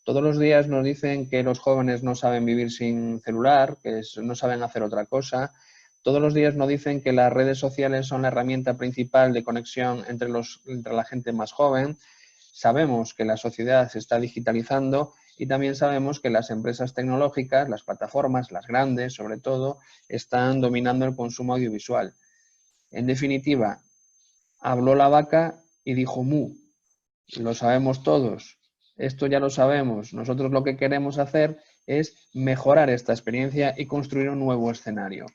Todos los días nos dicen que los jóvenes no saben vivir sin celular, que no saben hacer otra cosa. Todos los días nos dicen que las redes sociales son la herramienta principal de conexión entre la gente más joven. Sabemos que la sociedad se está digitalizando y también sabemos que las empresas tecnológicas, las plataformas, las grandes sobre todo, están dominando el consumo audiovisual. En definitiva, habló la vaca y dijo mu. Lo sabemos todos. Esto ya lo sabemos. Nosotros lo que queremos hacer es mejorar esta experiencia y construir un nuevo escenario.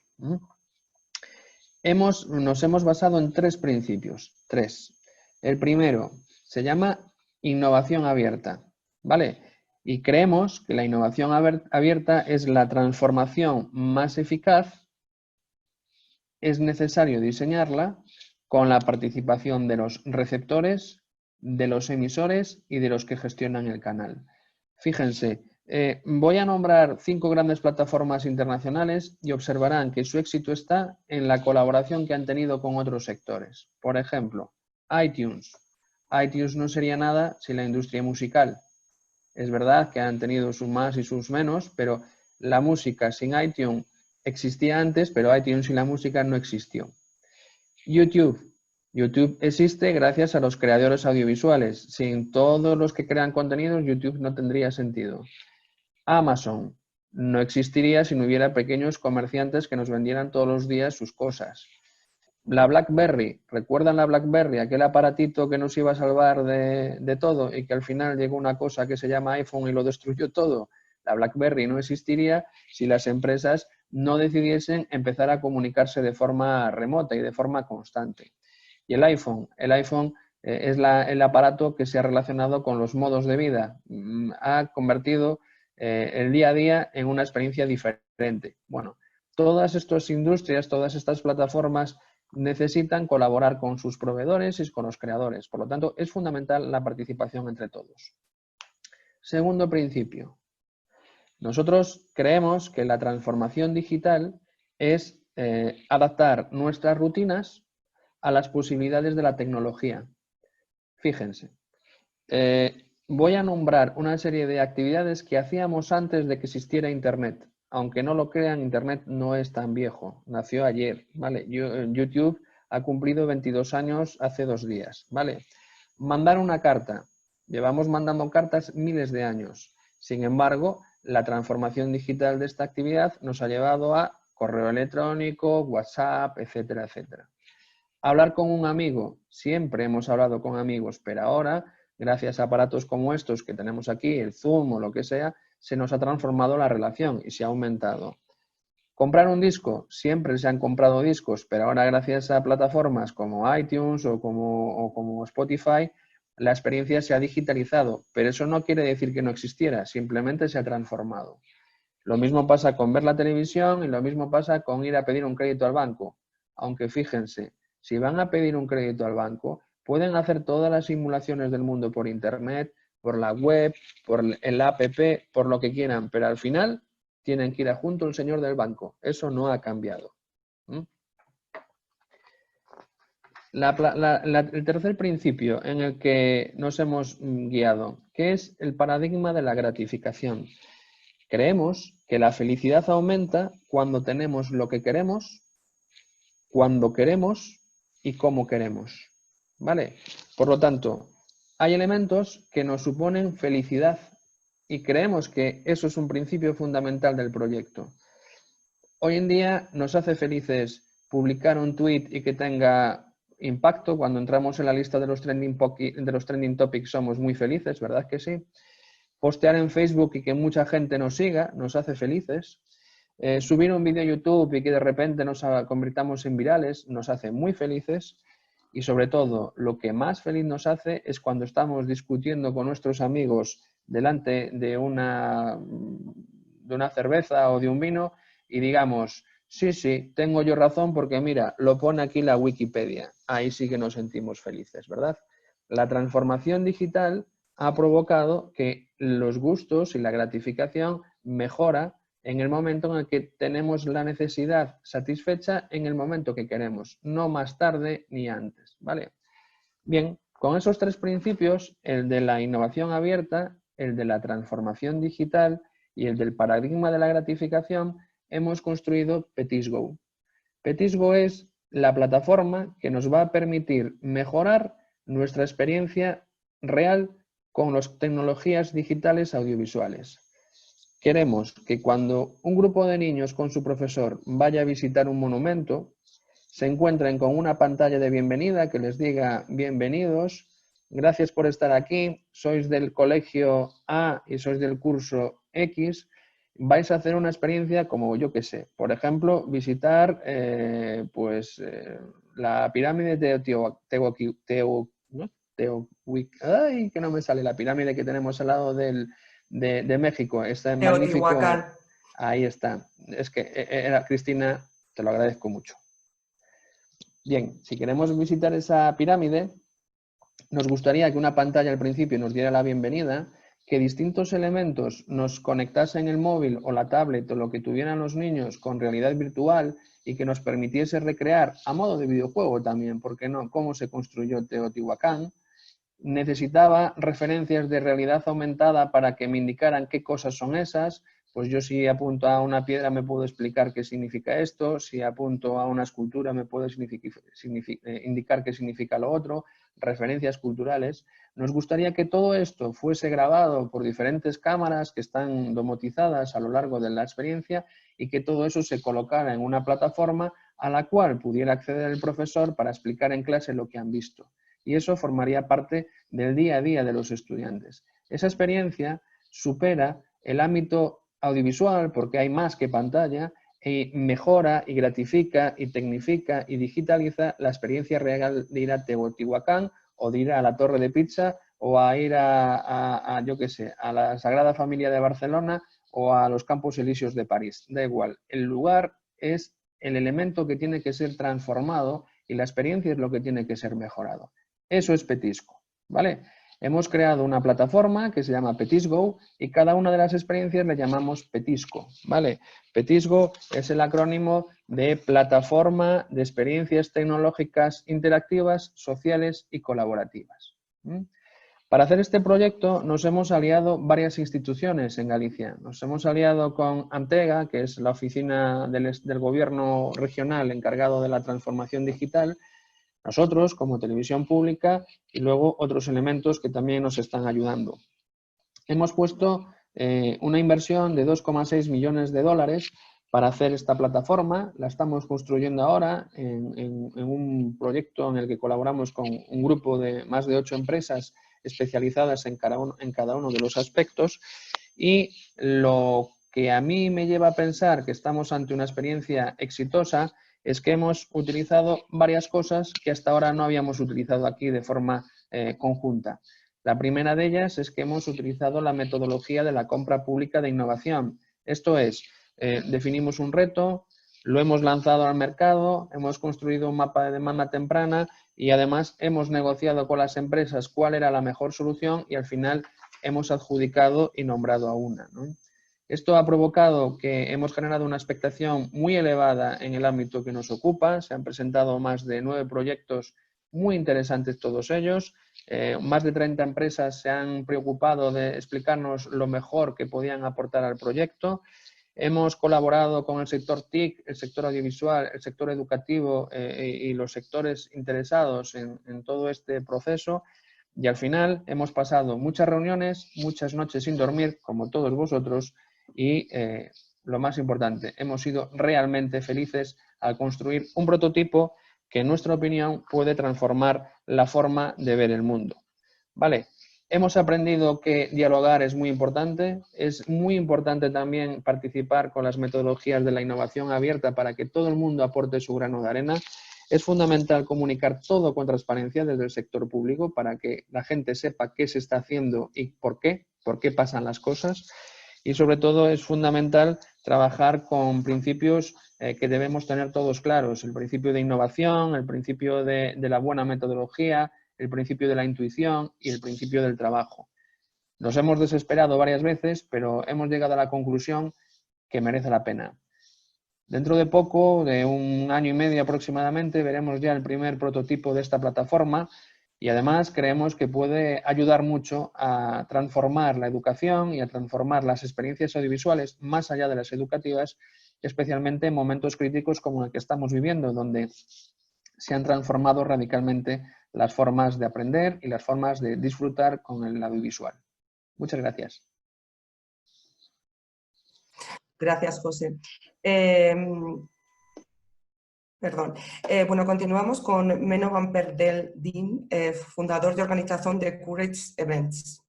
Nos hemos basado en 3 principios. 3. El primero se llama innovación abierta, ¿vale? Y creemos que la innovación abierta es la transformación más eficaz. Es necesario diseñarla con la participación de los receptores, de los emisores y de los que gestionan el canal. Fíjense, voy a nombrar 5 grandes plataformas internacionales y observarán que su éxito está en la colaboración que han tenido con otros sectores. Por ejemplo, iTunes. iTunes no sería nada sin la industria musical. Es verdad que han tenido sus más y sus menos, pero la música sin iTunes existía antes, pero iTunes sin la música no existió. YouTube. YouTube existe gracias a los creadores audiovisuales. Sin todos los que crean contenidos, YouTube no tendría sentido. Amazon no existiría si no hubiera pequeños comerciantes que nos vendieran todos los días sus cosas. La BlackBerry, ¿recuerdan la BlackBerry? Aquel aparatito que nos iba a salvar de todo y que al final llegó una cosa que se llama iPhone y lo destruyó todo. La BlackBerry no existiría si las empresas no decidiesen empezar a comunicarse de forma remota y de forma constante. Y el iPhone es el aparato que se ha relacionado con los modos de vida. Ha convertido el día a día en una experiencia diferente. Bueno, todas estas industrias, todas estas plataformas necesitan colaborar con sus proveedores y con los creadores. Por lo tanto, es fundamental la participación entre todos. Segundo principio. Nosotros creemos que la transformación digital es adaptar nuestras rutinas a las posibilidades de la tecnología. Fíjense, voy a nombrar una serie de actividades que hacíamos antes de que existiera Internet. Aunque no lo crean, Internet no es tan viejo, nació ayer, ¿vale? YouTube ha cumplido 22 años hace 2 días, ¿vale? Mandar una carta. Llevamos mandando cartas miles de años. Sin embargo, la transformación digital de esta actividad nos ha llevado a correo electrónico, WhatsApp, etcétera, etcétera. Hablar con un amigo. Siempre hemos hablado con amigos, pero ahora, gracias a aparatos como estos que tenemos aquí, el Zoom o lo que sea, se nos ha transformado la relación y se ha aumentado. Comprar un disco. Siempre se han comprado discos, pero ahora gracias a plataformas como iTunes o como Spotify, la experiencia se ha digitalizado, pero eso no quiere decir que no existiera, simplemente se ha transformado. Lo mismo pasa con ver la televisión y lo mismo pasa con ir a pedir un crédito al banco. Aunque fíjense, si van a pedir un crédito al banco, pueden hacer todas las simulaciones del mundo por internet, por la web, por el app, por lo que quieran, pero al final tienen que ir junto al señor del banco. Eso no ha cambiado. El tercer principio en el que nos hemos guiado, que es el paradigma de la gratificación. Creemos que la felicidad aumenta cuando tenemos lo que queremos, cuando queremos y cómo queremos. ¿Vale? Por lo tanto, hay elementos que nos suponen felicidad y creemos que eso es un principio fundamental del proyecto. Hoy en día nos hace felices publicar un tweet y que tenga impacto. Cuando entramos en la lista de los trending topics somos muy felices, ¿verdad que sí? Postear en Facebook y que mucha gente nos siga nos hace felices. Subir un vídeo a YouTube y que de repente nos convirtamos en virales nos hace muy felices. Y sobre todo, lo que más feliz nos hace es cuando estamos discutiendo con nuestros amigos delante de una cerveza o de un vino y digamos, sí, tengo yo razón porque mira, lo pone aquí la Wikipedia. Ahí sí que nos sentimos felices, ¿verdad? La transformación digital ha provocado que los gustos y la gratificación mejora en el momento en el que tenemos la necesidad satisfecha en el momento que queremos, no más tarde ni antes, ¿vale? Bien, con esos 3 principios, el de la innovación abierta, el de la transformación digital y el del paradigma de la gratificación, hemos construido Petisgo. Petisgo es la plataforma que nos va a permitir mejorar nuestra experiencia real con las tecnologías digitales audiovisuales. Queremos que cuando un grupo de niños con su profesor vaya a visitar un monumento, se encuentren con una pantalla de bienvenida que les diga bienvenidos, gracias por estar aquí, sois del colegio A y sois del curso X, vais a hacer una experiencia como, yo qué sé, por ejemplo, visitar la pirámide de ay, que no me sale, la pirámide que tenemos al lado de México, está en magnífico... Ahí está. Es que era Cristina, te lo agradezco mucho. Bien, si queremos visitar esa pirámide, nos gustaría que una pantalla al principio nos diera la bienvenida, que distintos elementos nos conectasen el móvil o la tablet o lo que tuvieran los niños con realidad virtual y que nos permitiese recrear, a modo de videojuego también, ¿por qué no?, cómo se construyó Teotihuacán. Necesitaba referencias de realidad aumentada para que me indicaran qué cosas son esas. Pues yo si apunto a una piedra me puedo explicar qué significa esto, si apunto a una escultura me puedo indicar qué significa lo otro, referencias culturales. Nos gustaría que todo esto fuese grabado por diferentes cámaras que están domotizadas a lo largo de la experiencia y que todo eso se colocara en una plataforma a la cual pudiera acceder el profesor para explicar en clase lo que han visto. Y eso formaría parte del día a día de los estudiantes. Esa experiencia supera el ámbito audiovisual porque hay más que pantalla y mejora y gratifica y tecnifica y digitaliza la experiencia real de ir a Teotihuacán o de ir a la Torre de Pizza o a ir yo qué sé, a la Sagrada Familia de Barcelona o a los Campos Elíseos de París. Da igual, el lugar es el elemento que tiene que ser transformado y la experiencia es lo que tiene que ser mejorado. Eso es Petisgo, ¿vale? Hemos creado una plataforma que se llama Petisgo y cada una de las experiencias le llamamos Petisco, ¿vale? Petisgo es el acrónimo de Plataforma de Experiencias Tecnológicas Interactivas, Sociales y Colaborativas. Para hacer este proyecto nos hemos aliado varias instituciones en Galicia. Nos hemos aliado con Antega, que es la oficina del gobierno regional encargado de la transformación digital, nosotros como televisión pública y luego otros elementos que también nos están ayudando. Hemos puesto una inversión de 2,6 millones de dólares para hacer esta plataforma. La estamos construyendo ahora en un proyecto en el que colaboramos con un grupo de más de 8 empresas especializadas en cada uno de los aspectos y lo que a mí me lleva a pensar que estamos ante una experiencia exitosa es que hemos utilizado varias cosas que hasta ahora no habíamos utilizado aquí de forma conjunta. La primera de ellas es que hemos utilizado la metodología de la compra pública de innovación. Esto es, definimos un reto, lo hemos lanzado al mercado, hemos construido un mapa de demanda temprana y además hemos negociado con las empresas cuál era la mejor solución y al final hemos adjudicado y nombrado a una, ¿no? Esto ha provocado que hemos generado una expectación muy elevada en el ámbito que nos ocupa. Se han presentado más de 9 proyectos muy interesantes todos ellos. Más de 30 empresas se han preocupado de explicarnos lo mejor que podían aportar al proyecto. Hemos colaborado con el sector TIC, el sector audiovisual, el sector educativo y los sectores interesados en todo este proceso. Y al final hemos pasado muchas reuniones, muchas noches sin dormir, como todos vosotros, y lo más importante, hemos sido realmente felices al construir un prototipo que en nuestra opinión puede transformar la forma de ver el mundo. Vale, hemos aprendido que dialogar es muy importante también participar con las metodologías de la innovación abierta para que todo el mundo aporte su grano de arena. Es fundamental comunicar todo con transparencia desde el sector público para que la gente sepa qué se está haciendo y por qué pasan las cosas. Y sobre todo es fundamental trabajar con principios que debemos tener todos claros. El principio de innovación, el principio de la buena metodología, el principio de la intuición y el principio del trabajo. Nos hemos desesperado varias veces, pero hemos llegado a la conclusión que merece la pena. Dentro de poco, de 1 año y medio aproximadamente, veremos ya el primer prototipo de esta plataforma Y además creemos que puede ayudar mucho a transformar la educación y a transformar las experiencias audiovisuales más allá de las educativas, especialmente en momentos críticos como el que estamos viviendo, donde se han transformado radicalmente las formas de aprender y las formas de disfrutar con el audiovisual. Muchas gracias. Gracias, José. Perdón. Bueno, continuamos con Menno van Perdel-Dien, fundador de organización de Courage Events.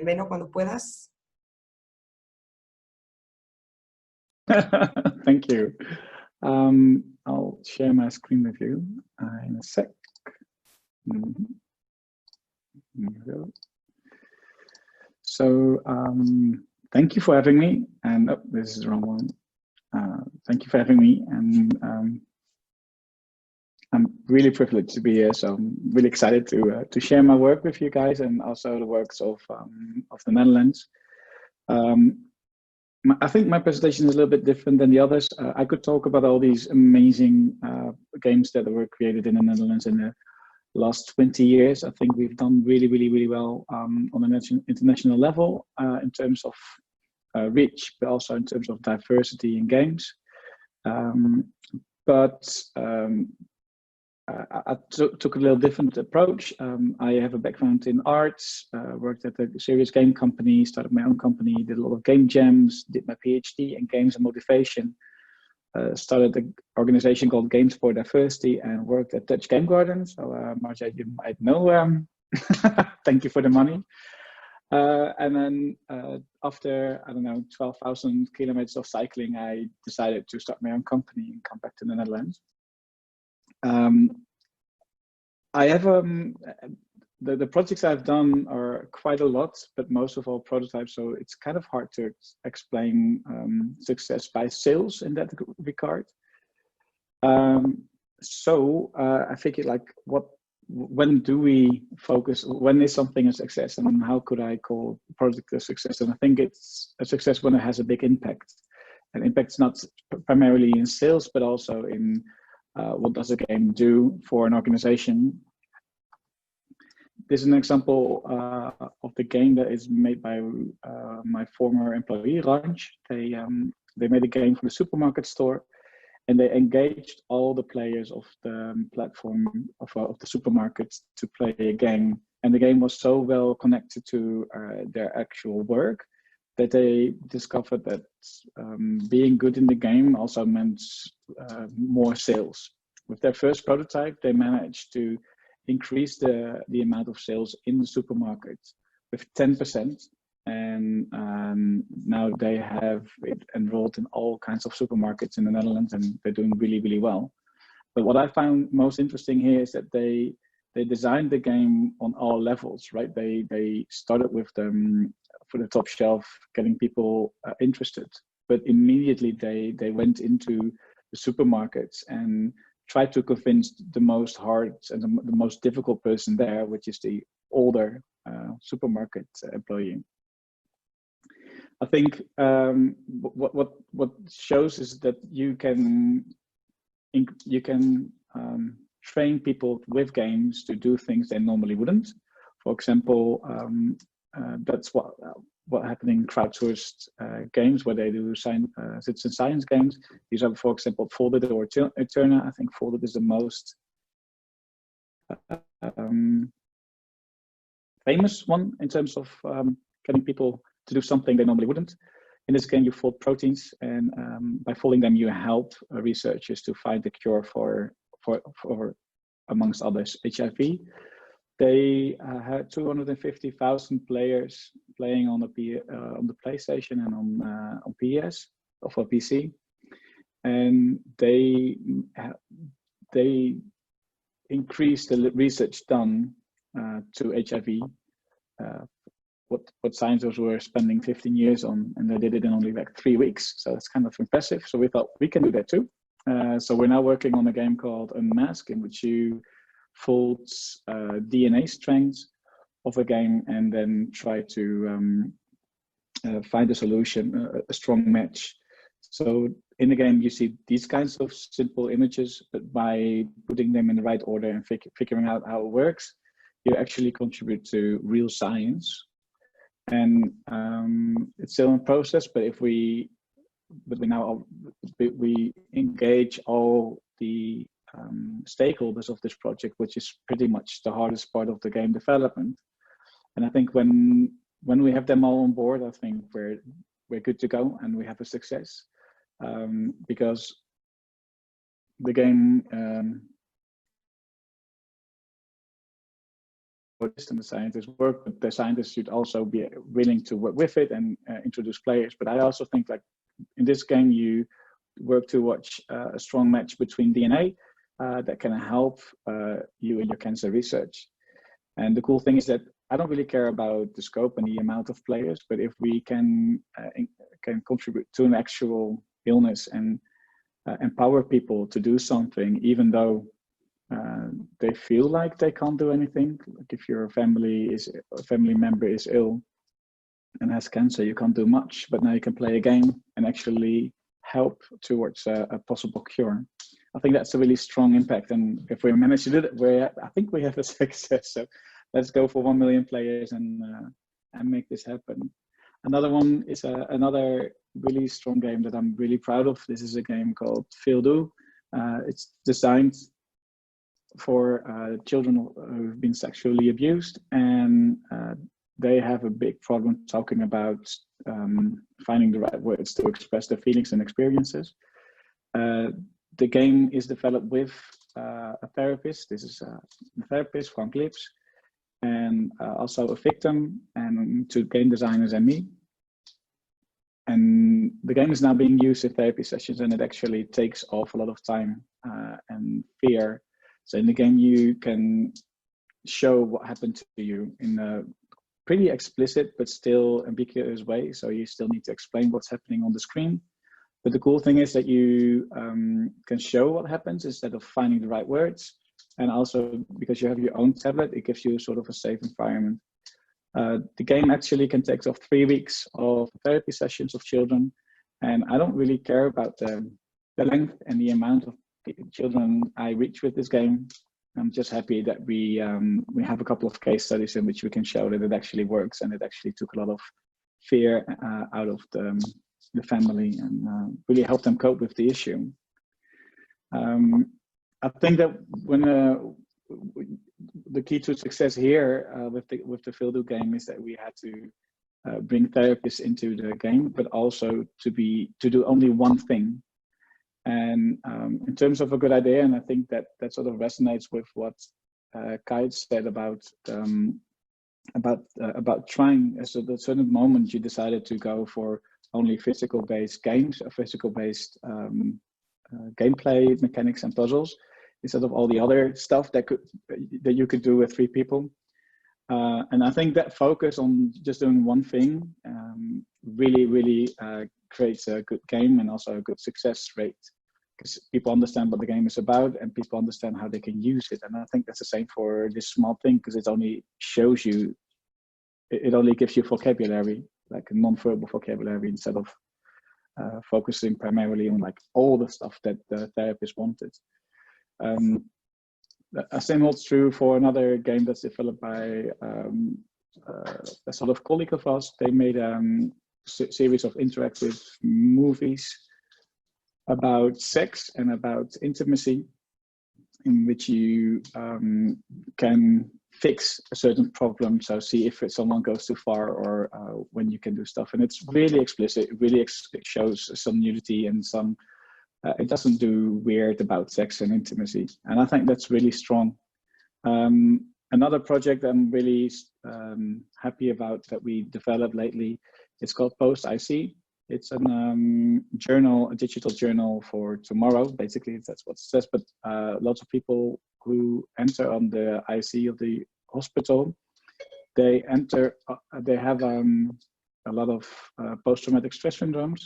Menno, cuando puedas. Thank you. I'll share my screen with you in a sec. Here we go. So, thank you for having me. And oh, this is the wrong one. Thank you for having me. And I'm really privileged to be here. So I'm really excited to share my work with you guys and also the works of the Netherlands. I think my presentation is a little bit different than the others. I could talk about all these amazing games that were created in the Netherlands in the last 20 years. I think we've done really well on an international level in terms of reach, but also in terms of diversity in games. I took a little different approach. I have a background in arts, worked at a serious game company, started my own company, did a lot of game jams, did my PhD in games and motivation, started an organization called Games for Diversity and worked at Dutch Game Garden. So Marja, you might know, thank you for the money. And then after, I don't know, 12,000 kilometers of cycling, I decided to start my own company and come back to the Netherlands. I have the projects I've done are quite a lot, but most of all prototypes, so it's kind of hard to explain success by sales in that regard. So I figured, like, when do we focus, when is something a success, and how could I call a project a success? And I think it's a success when it has a big impact, and impact's not primarily in sales, but also in what does a game do for an organization. This is an example of the game that is made by my former employee, Ranch. They made a game for the supermarket store, and they engaged all the players of the platform of the supermarket to play a game. And the game was so well connected to their actual work that they discovered that being good in the game also meant more sales. With their first prototype, they managed to increase the amount of sales in the supermarket with 10%. And now they have it enrolled in all kinds of supermarkets in the Netherlands, and they're doing really well. But what I found most interesting here is that they designed the game on all levels, right? They started with them for the top shelf, getting people interested, but immediately they went into the supermarkets and tried to convince the most hard and the most difficult person there, which is the older supermarket employee. I think what shows is that you can train people with games to do things they normally wouldn't. For example, that's what happened in crowdsourced games where they do citizen science games. These are, for example, Folded or Eterna. I think Folded is the most famous one in terms of getting people to do something they normally wouldn't. In this game, you fold proteins, and by folding them, you help researchers to find a cure for amongst others, HIV. They had 250,000 players playing on the PlayStation and on PS or for PC, and they increased the research done to HIV. What scientists were spending 15 years on, and they did it in only like 3 weeks. So it's kind of impressive. So we thought we can do that too. So we're now working on a game called Unmask, in which you fold DNA strands of a game and then try to find a solution, a strong match. So in the game, you see these kinds of simple images, but by putting them in the right order and figuring out how it works, you actually contribute to real science. And it's still in process, but we engage all the stakeholders of this project, which is pretty much the hardest part of the game development. And I think when we have them all on board, I think we're good to go and we have a success, because the game and the scientists work, but the scientists should also be willing to work with it and introduce players. But I also think, like, in this game, you work towards a strong match between DNA that can help you in your cancer research. And the cool thing is that I don't really care about the scope and the amount of players, but if we can contribute to an actual illness and empower people to do something, even though they feel like they can't do anything. Like if your family member is ill and has cancer, you can't do much, but now you can play a game and actually help towards a possible cure. I think that's a really strong impact, and if we manage to do that, I think we have a success. So let's go for 1 million players and make this happen. Another one is another really strong game that I'm really proud of. This is a game called Feel. It's designed for children who've been sexually abused, and they have a big problem talking about finding the right words to express their feelings and experiences. The game is developed with a therapist. This is a therapist, Frank Lips, and also a victim, and 2 game designers and me. And the game is now being used in therapy sessions, and it actually takes off a lot of time and fear. So in the game, you can show what happened to you in a pretty explicit but still ambiguous way. So you still need to explain what's happening on the screen. But the cool thing is that you can show what happens instead of finding the right words. And also, because you have your own tablet, it gives you sort of a safe environment. The game actually can take off 3 weeks of therapy sessions of children. And I don't really care about the length and the amount of children I reach with this game. I'm just happy that we have a couple of case studies in which we can show that it actually works, and it actually took a lot of fear out of the family and really helped them cope with the issue. I think that when the key to success here with the Feel game is that we had to bring therapists into the game, but also to do only one thing. And in terms of a good idea, and I think that sort of resonates with what Kai said about trying. At a certain moment, you decided to go for only physical-based games, physical-based gameplay mechanics and puzzles, instead of all the other stuff that you could do with 3 people. And I think that focus on just doing one thing really creates a good game and also a good success rate, because people understand what the game is about and people understand how they can use it. And I think that's the same for this small thing, because it only shows you, it only gives you vocabulary, like a non-verbal vocabulary, instead of focusing primarily on like all the stuff that the therapist wanted. The same holds true for another game that's developed by a sort of colleague of us. They made a series of interactive movies about sex and about intimacy, in which you can fix a certain problem. So see if someone goes too far, or when you can do stuff. And it's really explicit. It really shows some nudity and some. It doesn't do weird about sex and intimacy, and I think that's really strong. Another project I'm really happy about that we developed lately, it's called Post IC. It's a journal, a digital journal for tomorrow. Basically, that's what it says. But lots of people who enter on the IC of the hospital, they have a lot of post-traumatic stress syndromes.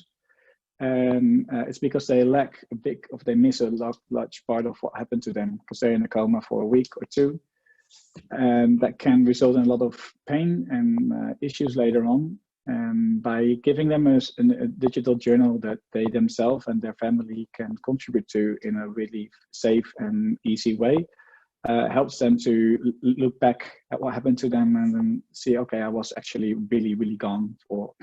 And it's because they they miss a large part of what happened to them, because they're in a coma for a week or 2. And that can result in a lot of pain and issues later on. And by giving them a digital journal that they themselves and their family can contribute to in a really safe and easy way, helps them to look back at what happened to them and then see, okay, I was actually really gone for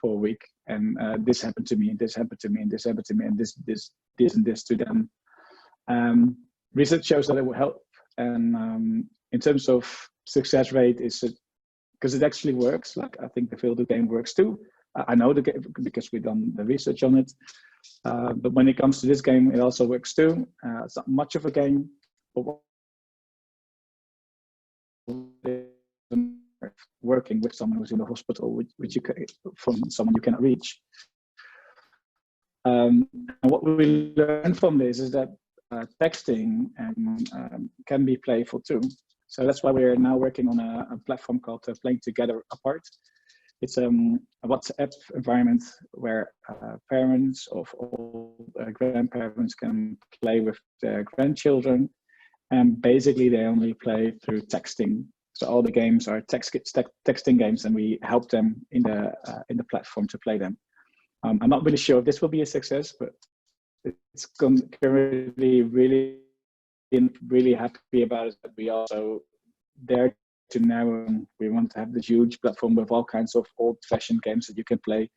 a week, and this happened to me, and this happened to me, and this happened to me, and this and this to them. Research shows that it will help, and in terms of success rate, is because it actually works. Like, I think the field game works too. I know the game because we've done the research on it. But when it comes to this game, it also works too. It's not much of a game, but working with someone who's in the hospital, which you can, from someone you cannot reach. And what we learned from this is that texting can be playful too. So that's why we're now working on a platform called Playing Together Apart. It's a WhatsApp environment where parents of all grandparents can play with their grandchildren, and basically they only play through texting. So all the games are texting games, and we help them in the platform to play them. I'm not really sure if this will be a success, but it's currently really happy about it. That we also dare to narrow. We want to have this huge platform with all kinds of old-fashioned games that you can play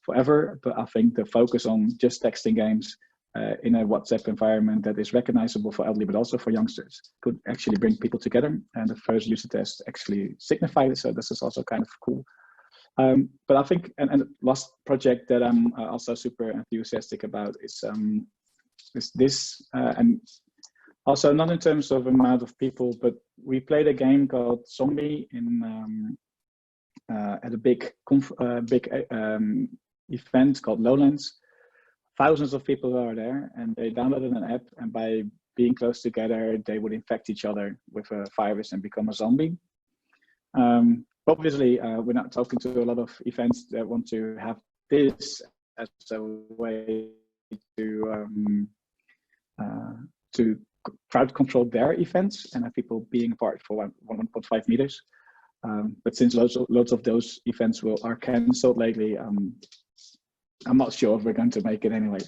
forever. But I think the focus on just texting games in a WhatsApp environment that is recognizable for elderly, but also for youngsters, could actually bring people together. And the first user test actually signified it. So this is also kind of cool. But I think, and the last project that I'm also super enthusiastic about is this, and also not in terms of amount of people, but we played a game called Zombie in at a big event called Lowlands. Thousands of people are there, and they downloaded an app, and by being close together, they would infect each other with a virus and become a zombie. Obviously, we're not talking to a lot of events that want to have this as a way to crowd control their events and have people being apart for 1.5 meters. But since loads of those events are cancelled lately, I'm not sure if we're going to make it anyway.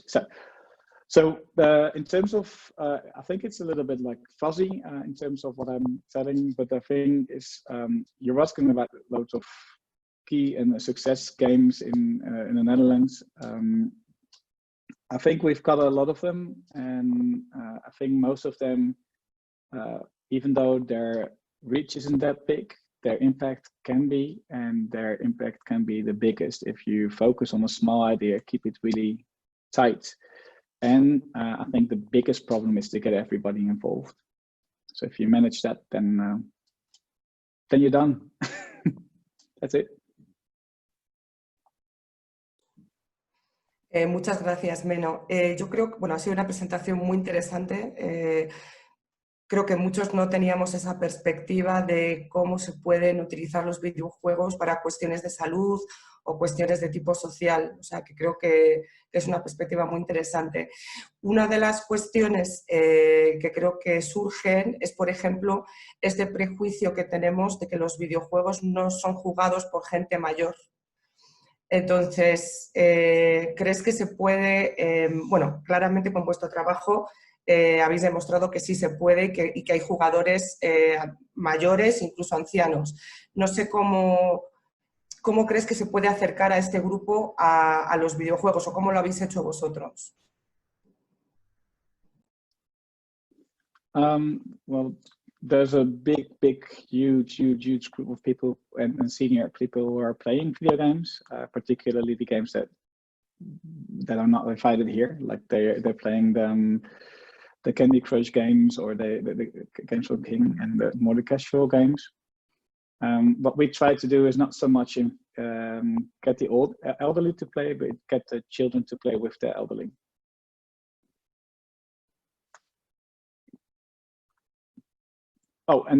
So in terms of, I think it's a little bit like fuzzy in terms of what I'm telling, but the thing is, you're asking about loads of key and success games in the Netherlands. I think we've got a lot of them, and I think most of them, even though their reach isn't that big, their impact can be, and their impact can be the biggest if you focus on a small idea, keep it really tight. And I think the biggest problem is to get everybody involved. So if you manage that, then you're done. That's it. Muchas gracias, Meno. Yo creo que ha sido una presentación muy interesante. Creo que muchos no teníamos esa perspectiva de cómo se pueden utilizar los videojuegos para cuestiones de salud o cuestiones de tipo social. O sea, que creo que es una perspectiva muy interesante. Una de las cuestiones que creo que surgen es, por ejemplo, este prejuicio que tenemos de que los videojuegos no son jugados por gente mayor. Entonces, ¿crees que se puede, bueno, claramente con vuestro trabajo habéis demostrado que sí se puede y que hay jugadores mayores, incluso ancianos? No sé cómo crees que se puede acercar a este grupo a los videojuegos, o cómo lo habéis hecho vosotros. Well, there's a huge group of people and senior people who are playing video games, particularly the games that are not invited here. Like they're playing the Candy Crush games, or the games from King, and the more casual games. What we try to do is not so much get the elderly to play, but get the children to play with the elderly. Wait.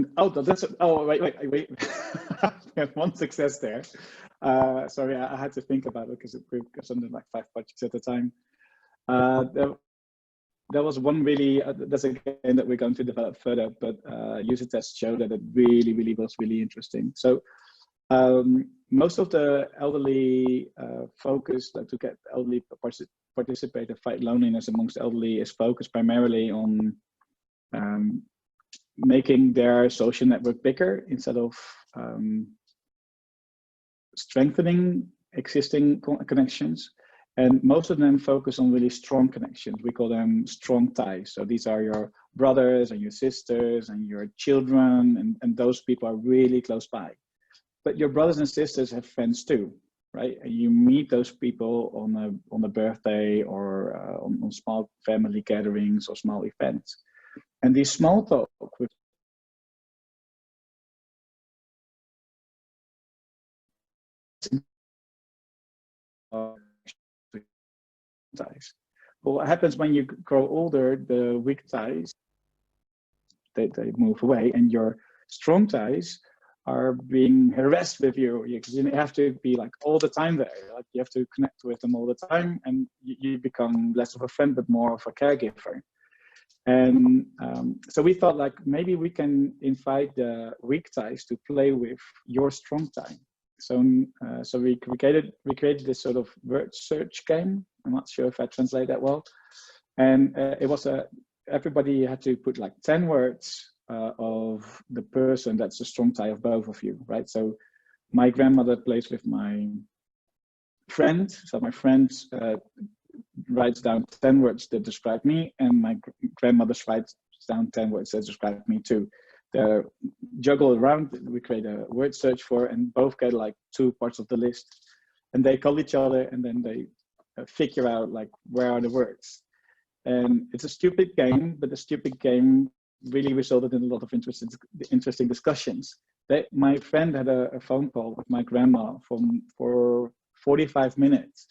We have one success there. Sorry, I had to think about it because it grew something like 5 projects at a time. There was one really, that's a game that we're going to develop further, but user tests show that it really was really interesting. So most of the elderly focus to get elderly participate and fight loneliness amongst elderly is focused primarily on making their social network bigger instead of strengthening existing connections. And most of them focus on really strong connections. We call them strong ties. So these are your brothers and your sisters and your children, and those people are really close by. But your brothers and sisters have friends too, right? And you meet those people on a birthday or on small family gatherings or small events. And these small talk with ties. But what happens when you grow older, the weak ties, they move away, and your strong ties are being harassed with you. You have to be like all the time there. Like you have to connect with them all the time, and you become less of a friend, but more of a caregiver. And so we thought like maybe we can invite the weak ties to play with your strong tie. So we created this sort of word search game. I'm not sure if I translate that well. And it was everybody had to put like 10 words of the person that's a strong tie of both of you, right? So my grandmother plays with my friend. So my friend writes down 10 words that describe me, and my grandmother writes down 10 words that describe me too. They're juggled around, we create a word search for, and both get like 2 parts of the list. And they call each other, and then they figure out like where are the words. And it's a stupid game, but the stupid game really resulted in a lot of interesting discussions. My friend had a phone call with my grandma for 45 minutes,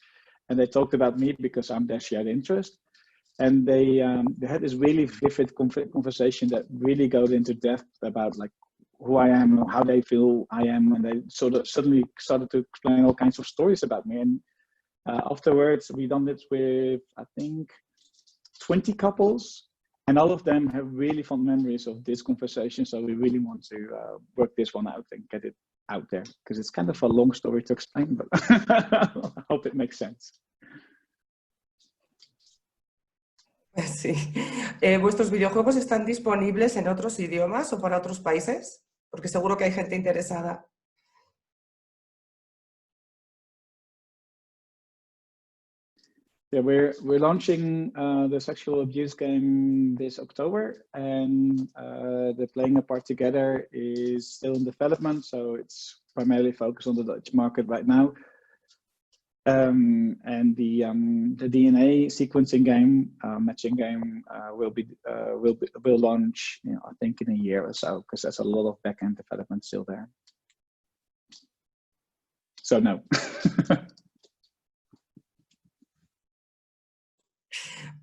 and they talked about me because I'm their shared interest. And they had this really vivid conversation that really got into depth about like who I am, how they feel I am, and they sort of suddenly started to explain all kinds of stories about me. And afterwards, we done this with, I think, 20 couples, and all of them have really fond memories of this conversation. So we really want to work this one out and get it out there, because it's kind of a long story to explain, but I hope it makes sense. Sí. ¿Vuestros videojuegos están disponibles en otros idiomas o para otros países? Porque seguro que hay gente interesada. Yeah, we're launching the sexual abuse game this October, and the Playing a Part Together is still in development, so it's primarily focused on the Dutch market right now. And the DNA sequencing game, matching game, will launch, I think, in a year or so, because there's a lot of back-end development still there. So no.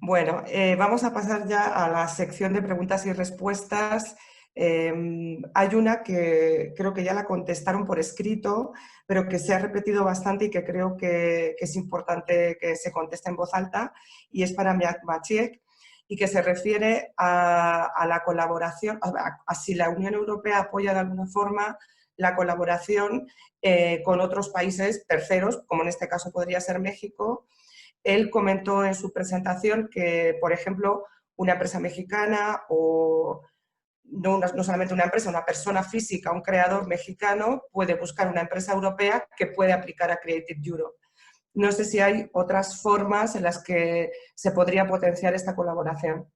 Bueno, vamos a pasar ya a la sección de preguntas y respuestas. Hay una que creo que ya la contestaron por escrito, pero que se ha repetido bastante y que creo que es importante que se conteste en voz alta, y es para Maciek, y que se refiere a la colaboración, a si la Unión Europea apoya de alguna forma la colaboración con otros países terceros, como en este caso podría ser México. Él comentó en su presentación que, por ejemplo, una empresa mexicana o no solamente una empresa, una persona física, un creador mexicano puede buscar una empresa europea que puede aplicar a Creative Europe. No sé si hay otras formas en las que se podría potenciar esta colaboración.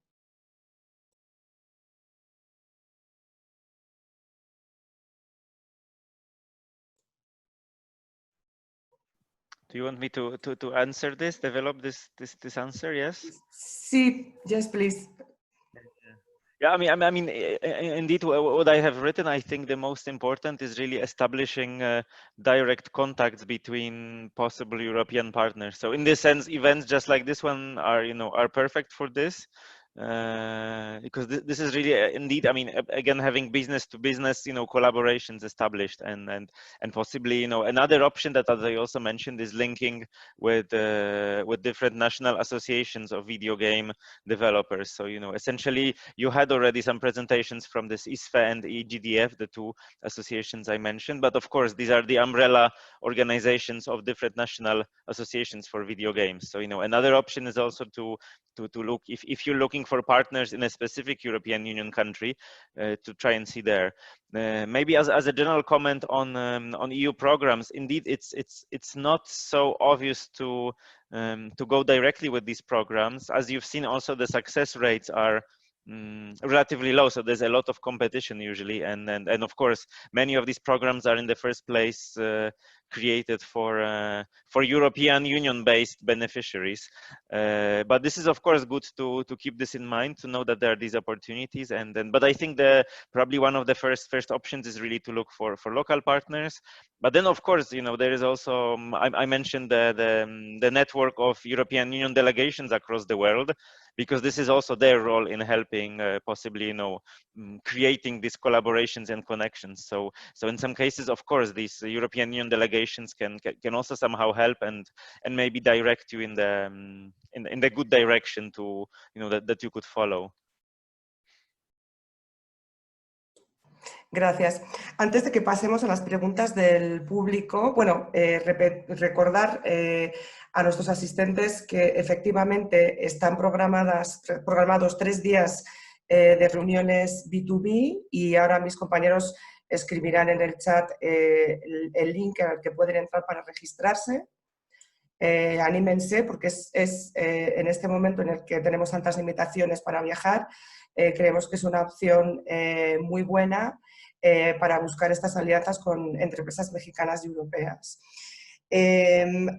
Do you want me to answer this, develop this answer? Yes. Sí, yes, please. Yeah, I mean, indeed, what I have written, I think the most important is really establishing direct contacts between possible European partners. So in this sense, events just like this one are perfect for this. Because this is really indeed, I mean, again, having business to business, collaborations established, and possibly, another option that, as I also mentioned, is linking with different national associations of video game developers. So, essentially, you had already some presentations from this ISFE and EGDF, the 2 associations I mentioned, but of course, these are the umbrella organizations of different national associations for video games. So, another option is also to to look if you're looking for partners in a specific European Union country, to try and see there. Maybe as a general comment on EU programs, indeed it's not so obvious to go directly with these programs. As you've seen, also the success rates are relatively low, so there's a lot of competition usually, and of course many of these programs are in the first place created for European Union based beneficiaries, but this is of course good to keep this in mind, to know that there are these opportunities. And then, but I think probably one of the first options is really to look for local partners. But then of course, you know, there is also I mentioned the network of European Union delegations across the world, because this is also their role in helping possibly, you know, creating these collaborations and connections. So in some cases, of course, these European Union delegations can also somehow help and maybe direct you in the good direction to, you know, that you could follow. Gracias. Antes de que pasemos a las preguntas del público, bueno, recordar a nuestros asistentes que efectivamente están programados 3 días de reuniones B2B, y ahora mis compañeros escribirán en el chat el link al que pueden entrar para registrarse. Anímense, porque es en este momento en el que tenemos tantas limitaciones para viajar, creemos que es una opción muy buena para buscar estas alianzas entre empresas mexicanas y europeas.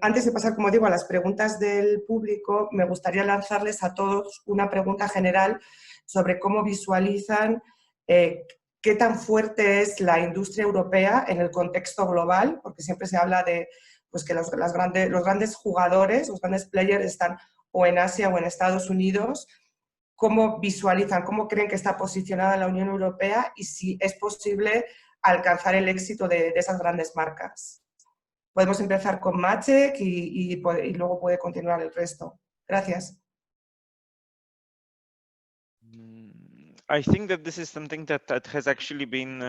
Antes de pasar, como digo, a las preguntas del público, me gustaría lanzarles a todos una pregunta general sobre cómo visualizan qué tan fuerte es la industria europea en el contexto global, porque siempre se habla de pues, que los grandes jugadores, los grandes players están o en Asia o en Estados Unidos. ¿Cómo visualizan, cómo creen que está posicionada la Unión Europea y si es posible alcanzar el éxito de esas grandes marcas? Podemos empezar con Maciek y luego puede continuar el resto. Gracias. I think that this is something that has actually been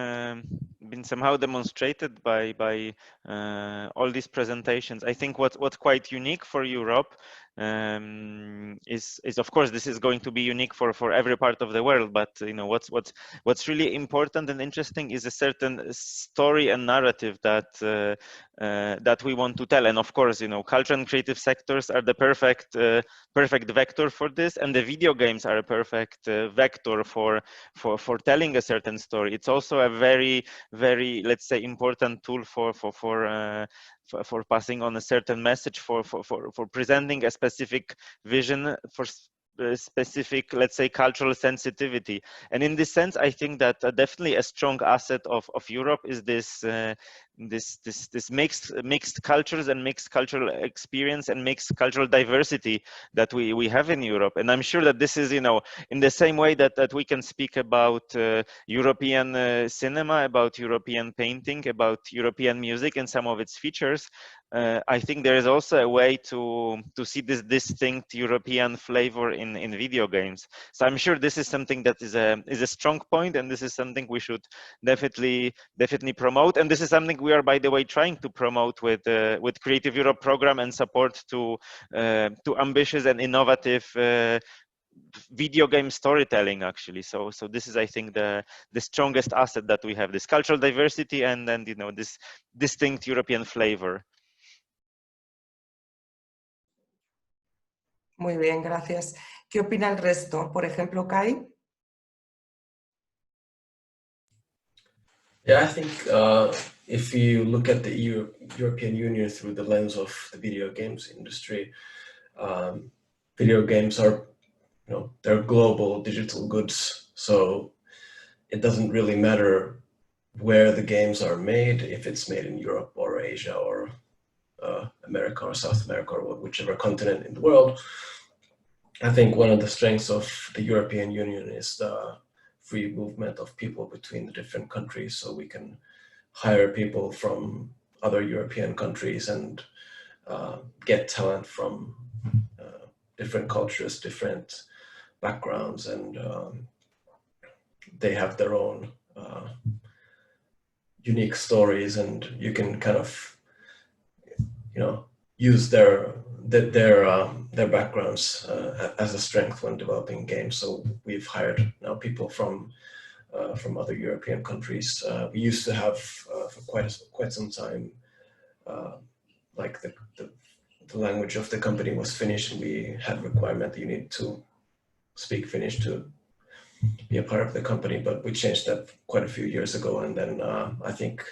somehow demonstrated by all these presentations. I think what's quite unique for Europe is of course this is going to be unique for every part of the world, but you know what's really important and interesting is a certain story and narrative that we want to tell. And of course, you know, culture and creative sectors are the perfect vector for this, and the video games are a perfect vector for telling a certain story. It's also a very, let's say, important tool for passing on a certain message, for presenting a specific vision, for specific, let's say, cultural sensitivity. And in this sense, I think that definitely a strong asset of Europe is this mixed cultures and mixed cultural experience and mixed cultural diversity that we have in Europe. And I'm sure that this is, you know, in the same way that we can speak about European cinema, about European painting, about European music and some of its features. I think there is also a way to see this distinct European flavor in video games. So I'm sure this is something that is a strong point, and this is something we should definitely promote. And this is something we are, by the way, trying to promote with Creative Europe program and support to ambitious and innovative video game storytelling, actually. So this is, I think, the strongest asset that we have: this cultural diversity and then, you know, this distinct European flavor. Muy bien, gracias. ¿Qué opina el resto? Por ejemplo, Kai. Yeah, I think if you look at the European Union through the lens of the video games industry, video games are, you know, they're global digital goods. So it doesn't really matter where the games are made, if it's made in Europe or Asia or America or South America or whichever continent in the world. I think one of the strengths of the European Union is the free movement of people between the different countries, so we can hire people from other European countries and get talent from different cultures, different backgrounds, and they have their own unique stories, and you can kind of, you know, use their backgrounds as a strength when developing games. So we've hired now people from other European countries. We used to have for quite some time, like the language of the company was Finnish, and we had requirement that you need to speak Finnish to be a part of the company, but we changed that quite a few years ago. And then I think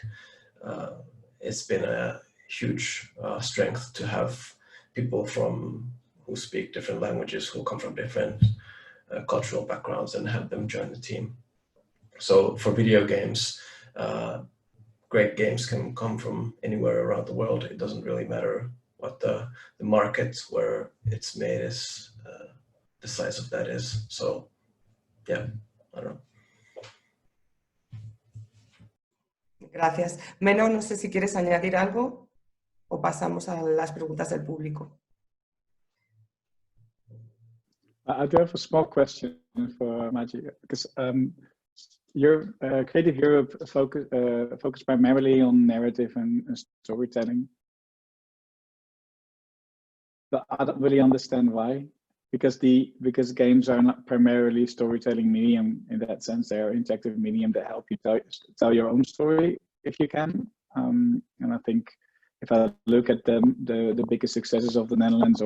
it's been a huge strength to have people who speak different languages, who come from different cultural backgrounds, and have them join the team. So for video games, great games can come from anywhere around the world. It doesn't really matter what the market where it's made is, the size of that is. So yeah, I don't know. Gracias. Meno, no sé si quieres añadir algo o pasamos a las preguntas del público. I do have a small question for Maggie, because your Creative Europe focus primarily on narrative and storytelling. But I don't really understand why, because games are not primarily storytelling medium in that sense. They are interactive medium that help you tell your own story if you can. And I think if I look at the biggest successes of the Netherlands,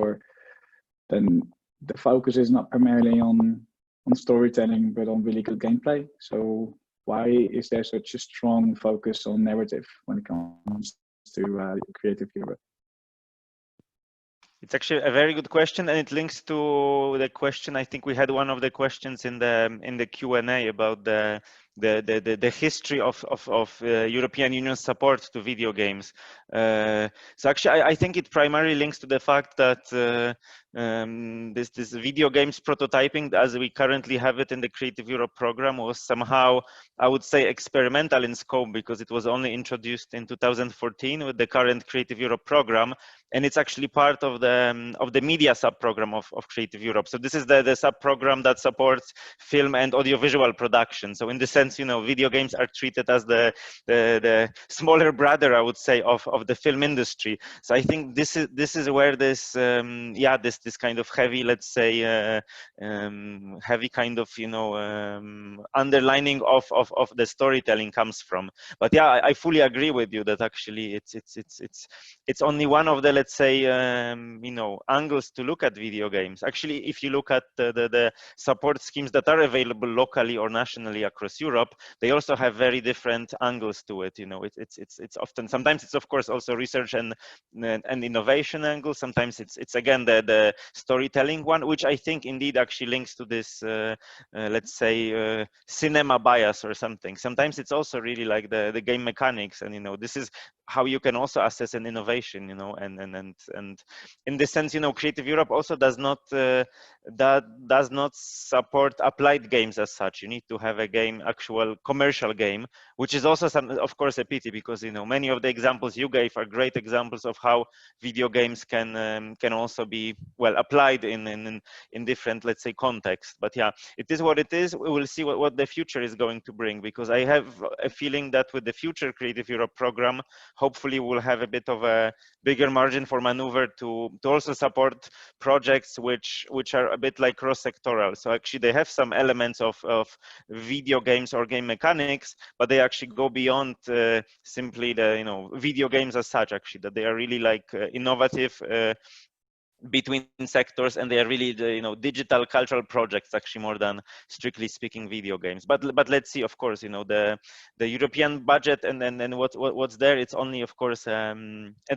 then the focus is not primarily on storytelling, but on really good gameplay. So why is there such a strong focus on narrative when it comes to Creative Europe? It's actually a very good question, and it links to the question. I think we had one of the questions in the Q&A about the history of European Union support to video games. So actually, I think it primarily links to the fact that this video games prototyping, as we currently have it in the Creative Europe program, was somehow, I would say, experimental in scope, because it was only introduced in 2014 with the current Creative Europe program, and it's actually part of the media sub-program of Creative Europe. So this is the sub-program that supports film and audiovisual production. So in the sense, you know, video games are treated as the smaller brother, I would say, of the film industry. So I think this is where this this kind of heavy, let's say, heavy kind of, you know, underlining of the storytelling comes from. But yeah, I fully agree with you that actually it's only one of the, let's say, you know, angles to look at video games. Actually, if you look at the support schemes that are available locally or nationally across Europe, they also have very different angles to it. You know, it's often, sometimes it's of course also research and innovation angle. Sometimes it's again the storytelling one, which I think indeed actually links to this let's say cinema bias or something. Sometimes it's also really like the game mechanics, and you know, this is how you can also assess an innovation, you know, and in this sense, you know, Creative Europe also does not support applied games as such. You need to have a game, actual commercial game, which is also of course a pity, because you know, many of the examples you gave are great examples of how video games can also be well applied in different, let's say, contexts. But yeah, it is what it is. We will see what the future is going to bring, because I have a feeling that with the future Creative Europe program, hopefully we'll have a bit of a bigger margin for maneuver to also support projects which are a bit like cross-sectoral. So actually they have some elements of video games or game mechanics, but they actually go beyond simply the, you know, video games as such, actually, that they are really like innovative between sectors, and they are really the, you know, digital cultural projects, actually, more than strictly speaking video games. But let's see, of course, you know, the European budget and what's there, it's only of course a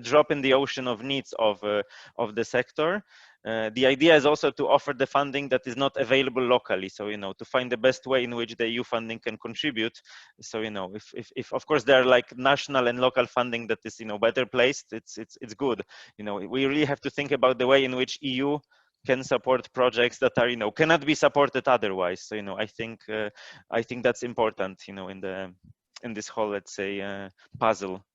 drop in the ocean of needs of the sector. The idea is also to offer the funding that is not available locally. So, you know, to find the best way in which the EU funding can contribute. So, you know, if of course there are like national and local funding that is, you know, better placed, it's good. You know, we really have to think about the way in which EU can support projects that are, you know, cannot be supported otherwise. So, you know, I think that's important, you know, in this whole, let's say, puzzle.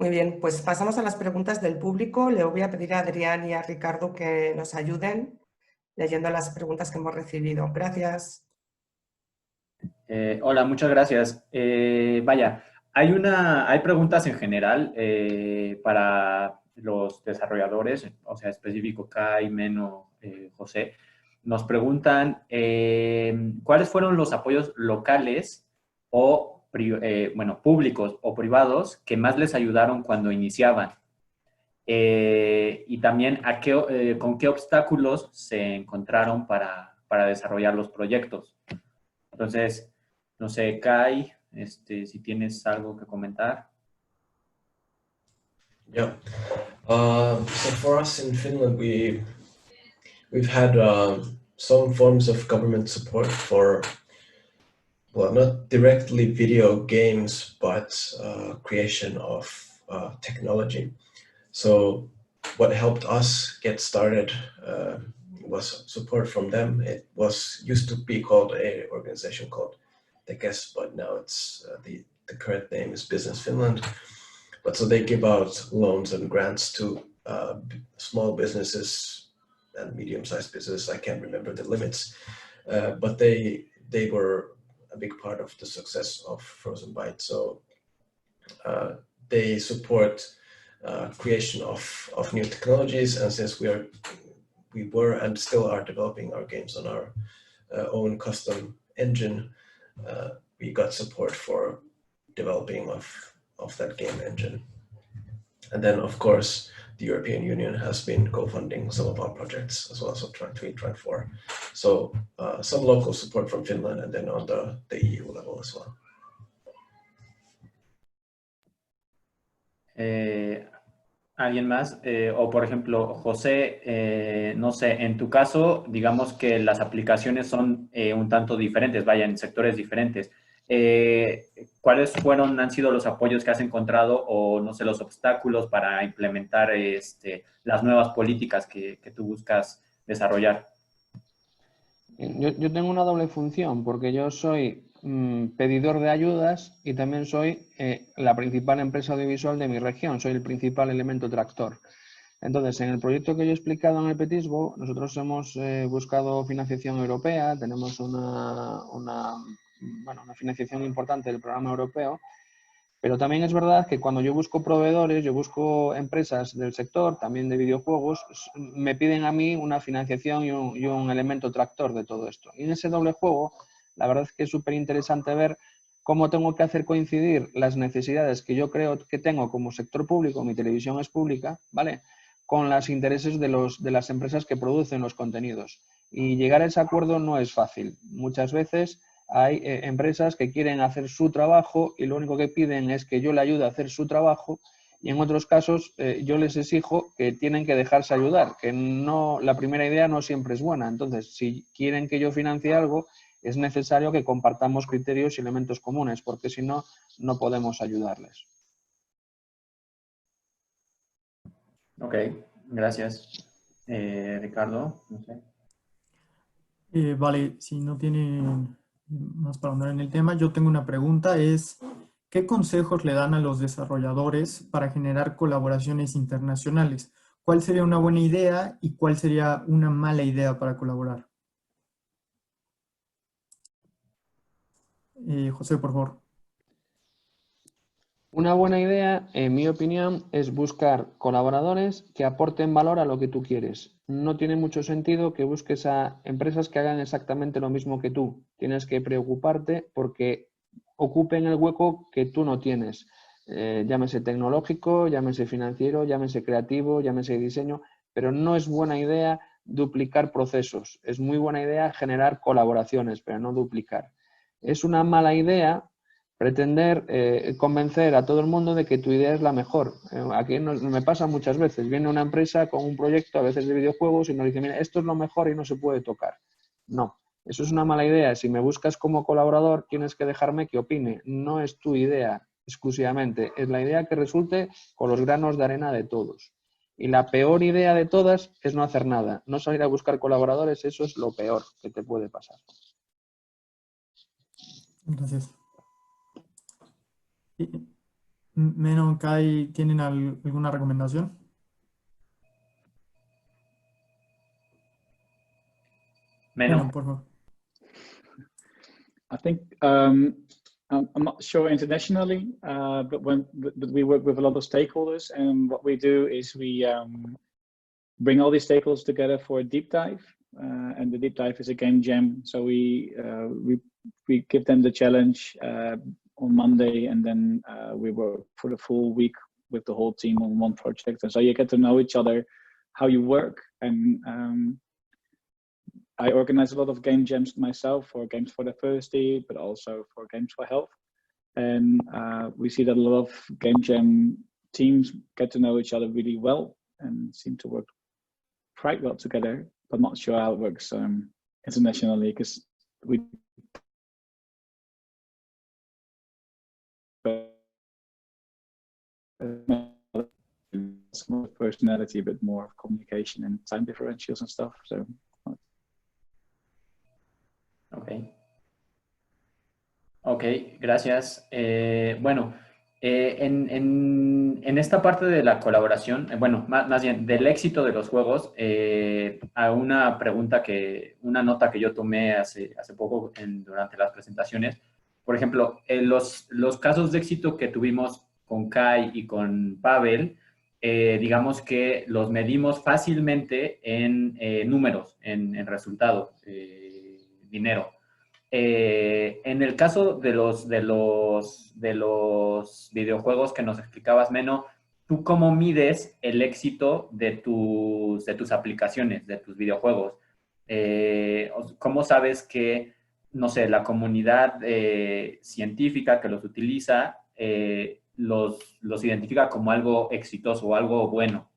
Muy bien, pues pasamos a las preguntas del público. Le voy a pedir a Adrián y a Ricardo que nos ayuden leyendo las preguntas que hemos recibido. Gracias. Hola, muchas gracias. Vaya, Hay preguntas en general para los desarrolladores, o sea, específico Kai, Meno, José. Nos preguntan cuáles fueron los apoyos locales o, bueno, públicos o privados que más les ayudaron cuando iniciaban. Y también con qué obstáculos se encontraron para desarrollar los proyectos. Entonces, no sé, Kai, si tienes algo que comentar. Yeah. So for us in Finland, we've had some forms of government support for, well, not directly video games, but creation of technology. So what helped us get started was support from them. It was used to be called an organization called Tekes, but now it's the current name is Business Finland. But so they give out loans and grants to small businesses and medium-sized businesses. I can't remember the limits, but they were a big part of the success of Frozen Byte. So they support creation of new technologies, and since we were and still are developing our games on our own custom engine, we got support for developing of that game engine. And then, of course, the European Union has been co-funding some of our projects as well, so Track 3, Track 4. So some local support from Finland, and then on the EU level as well. ¿Alguien más? O por ejemplo, José, no sé, en tu caso, digamos que las aplicaciones son un tanto diferentes, vaya, en sectores diferentes. ¿Cuáles han sido los apoyos que has encontrado o, no sé, los obstáculos para implementar las nuevas políticas que tú buscas desarrollar? Yo tengo una doble función, porque yo soy pedidor de ayudas y también soy la principal empresa audiovisual de mi región, soy el principal elemento tractor. Entonces, en el proyecto que yo he explicado en el Petisbo, nosotros hemos buscado financiación europea, tenemos una financiación importante del programa europeo, pero también es verdad que cuando yo busco proveedores, yo busco empresas del sector, también de videojuegos, me piden a mí una financiación y un elemento tractor de todo esto. Y en ese doble juego, la verdad es que es súper interesante ver cómo tengo que hacer coincidir las necesidades que yo creo que tengo como sector público, mi televisión es pública, ¿vale?, con los intereses de las empresas que producen los contenidos. Y llegar a ese acuerdo no es fácil. Muchas veces hay empresas que quieren hacer su trabajo y lo único que piden es que yo le ayude a hacer su trabajo, y en otros casos yo les exijo que tienen que dejarse ayudar, que no, la primera idea no siempre es buena. Entonces, si quieren que yo financie algo, es necesario que compartamos criterios y elementos comunes, porque si no, no podemos ayudarles. Ok, gracias. Ricardo, no sé. Vale, si no tienen más para andar en el tema, yo tengo una pregunta, ¿qué consejos le dan a los desarrolladores para generar colaboraciones internacionales? ¿Cuál sería una buena idea y cuál sería una mala idea para colaborar? José, por favor. Una buena idea, en mi opinión, es buscar colaboradores que aporten valor a lo que tú quieres. No tiene mucho sentido que busques a empresas que hagan exactamente lo mismo que tú. Tienes que preocuparte porque ocupen el hueco que tú no tienes. Llámese tecnológico, llámese financiero, llámese creativo, llámese diseño, pero no es buena idea duplicar procesos. Es muy buena idea generar colaboraciones, pero no duplicar. Es una mala idea pretender convencer a todo el mundo de que tu idea es la mejor. Aquí me pasa muchas veces. Viene una empresa con un proyecto, a veces de videojuegos, y nos dice, mira, esto es lo mejor y no se puede tocar. No, eso es una mala idea. Si me buscas como colaborador, tienes que dejarme que opine. No es tu idea exclusivamente, es la idea que resulte con los granos de arena de todos. Y la peor idea de todas es no hacer nada. No salir a buscar colaboradores, eso es lo peor que te puede pasar. Gracias. Meno, Kai, ¿tienen alguna recomendación? Meno, por favor. I think I'm not sure internationally, but we work with a lot of stakeholders, and what we do is we bring all these stakeholders together for a deep dive, and the deep dive is a game jam. So we give them the challenge on Monday, and then we work for the full week with the whole team on one project, and so you get to know each other, how you work, and I organize a lot of game jams myself, for Games for Diversity, but also for Games for Health. And we see that a lot of game jam teams get to know each other really well and seem to work quite well together, but not sure how it works internationally, because we more personality, but more communication and time differentials and stuff. So. Ok, gracias. Bueno, en esta parte de la colaboración, bueno, más bien del éxito de los juegos, a una pregunta una nota que yo tomé hace poco durante las presentaciones. Por ejemplo, los casos de éxito que tuvimos con Kai y con Pavel, digamos que los medimos fácilmente en números, en resultados, dinero. En el caso de los videojuegos que nos explicabas, Meno, ¿tú cómo mides el éxito de tus aplicaciones, de tus videojuegos? ¿Cómo sabes que, no sé, la comunidad científica que los utiliza los identifica como algo exitoso o algo bueno?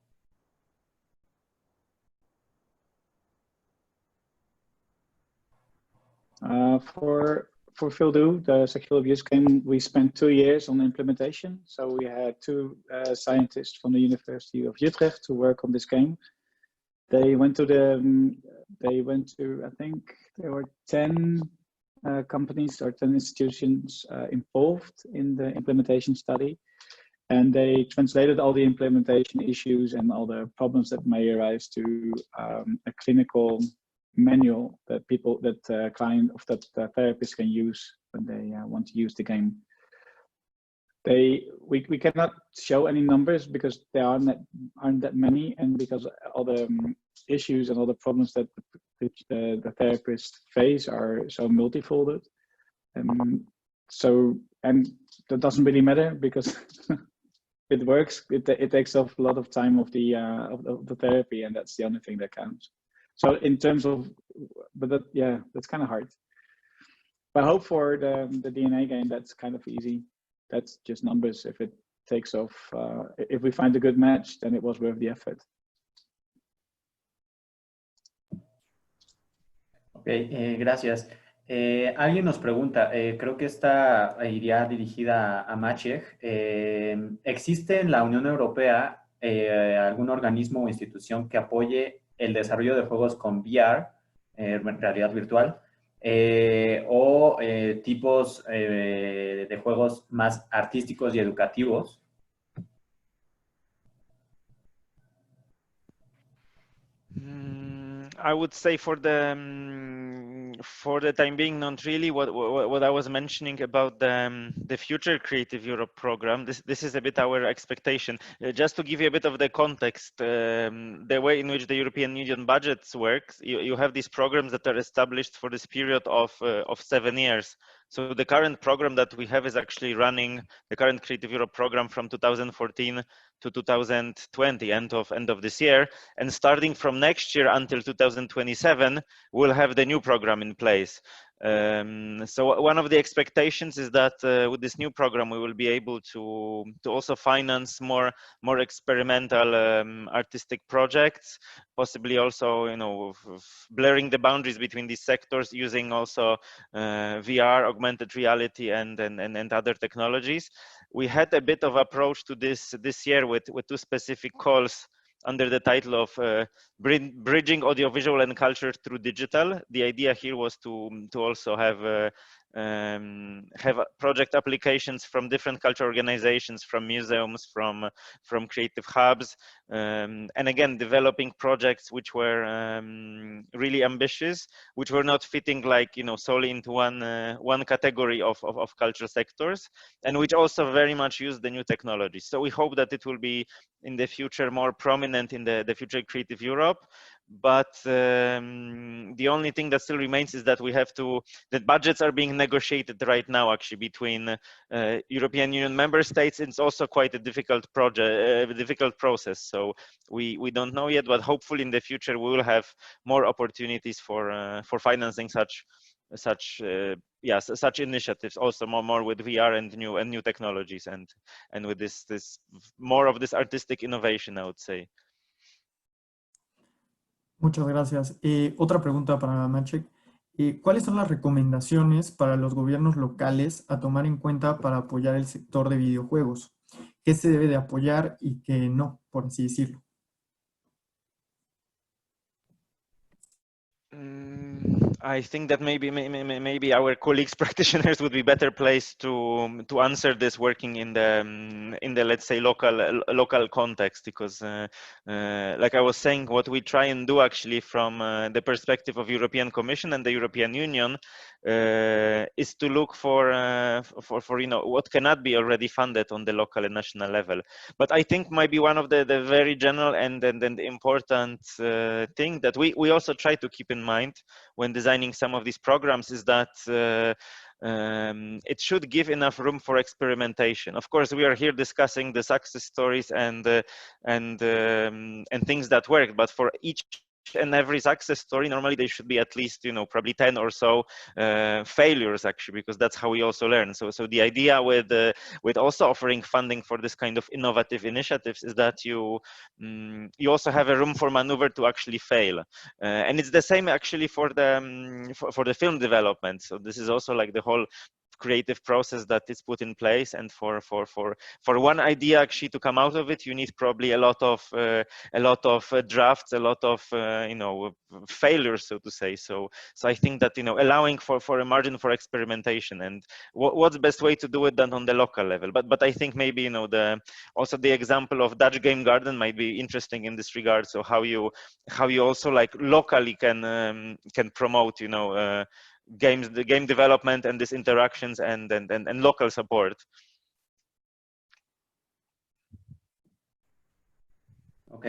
For Fildu, the sexual abuse game, we spent 2 years on the implementation. So we had 2 scientists from the University of Utrecht to work on this game. They went to I think there were 10 companies or 10 institutions involved in the implementation study, and they translated all the implementation issues and all the problems that may arise to a clinical manual that therapists can use when they want to use the game. We cannot show any numbers because there aren't that many, and because all the issues and all the problems that the therapists face are so multifolded, and that doesn't really matter because it works. It takes off a lot of time of the therapy, and that's the only thing that counts. So in terms of, that's kind of hard. But I hope for the DNA game, that's kind of easy. That's just numbers. If it takes off, if we find a good match, then it was worth the effort. Ok, gracias. Alguien nos pregunta, creo que esta iría dirigida a Maciej. ¿Existe en la Unión Europea algún organismo o institución que apoye el desarrollo de juegos con VR, realidad virtual, o tipos de juegos más artísticos y educativos? I would say for the time being, not really. What I was mentioning about the future Creative Europe program, this is a bit our expectation. Just to give you a bit of the context, the way in which the European Union budgets works, you have these programs that are established for this period of 7 years. So the current program that we have is actually running, the current Creative Europe program, from 2014 to 2020, end of this year, and starting from next year until 2027, we'll have the new program in place. So one of the expectations is that with this new program, we will be able to also finance more experimental artistic projects, possibly also, you know, blurring the boundaries between these sectors, using also VR, augmented reality, and other technologies. We had a bit of approach to this year with 2 specific calls under the title of Bridging Audiovisual and Culture Through Digital. The idea here was to also have have project applications from different cultural organizations, from museums, from creative hubs, and again developing projects which were really ambitious, which were not fitting like solely into one category of cultural sectors, and which also very much use the new technologies. So we hope that it will be in the future more prominent in the future Creative Europe. But the only thing that still remains is that that budgets are being negotiated right now, actually, between European Union member states. It's also quite a difficult difficult process. So we don't know yet, but hopefully in the future we will have more opportunities for financing such initiatives, also more with VR and new technologies, and with this more of this artistic innovation, I would say. Muchas gracias. Otra pregunta para Maciek. ¿Cuáles son las recomendaciones para los gobiernos locales a tomar en cuenta para apoyar el sector de videojuegos? ¿Qué se debe de apoyar y qué no, por así decirlo? I think that maybe our colleagues practitioners would be better placed to answer this, working in the let's say local context, because like I was saying, what we try and do actually from the perspective of European Commission and the European Union is to look for what cannot be already funded on the local and national level. But I think maybe one of the very general and important thing that we also try to keep in mind when designing some of these programs is that it should give enough room for experimentation. Of course, we are here discussing the success stories and things that work, but for each and every success story, normally there should be at least probably 10 or so failures, actually, because that's how we also learn. So the idea with also offering funding for this kind of innovative initiatives is that you also have a room for maneuver to actually fail, and it's the same actually for the film development. So this is also like the whole creative process that is put in place, and for one idea actually to come out of it, you need probably a lot of drafts, a lot of failures, so to say. So I think that allowing for a margin for experimentation, and what's the best way to do it than on the local level. But I think maybe also the example of Dutch Game Garden might be interesting in this regard. So how you also like locally can promote the game development and these interactions and local support. Ok,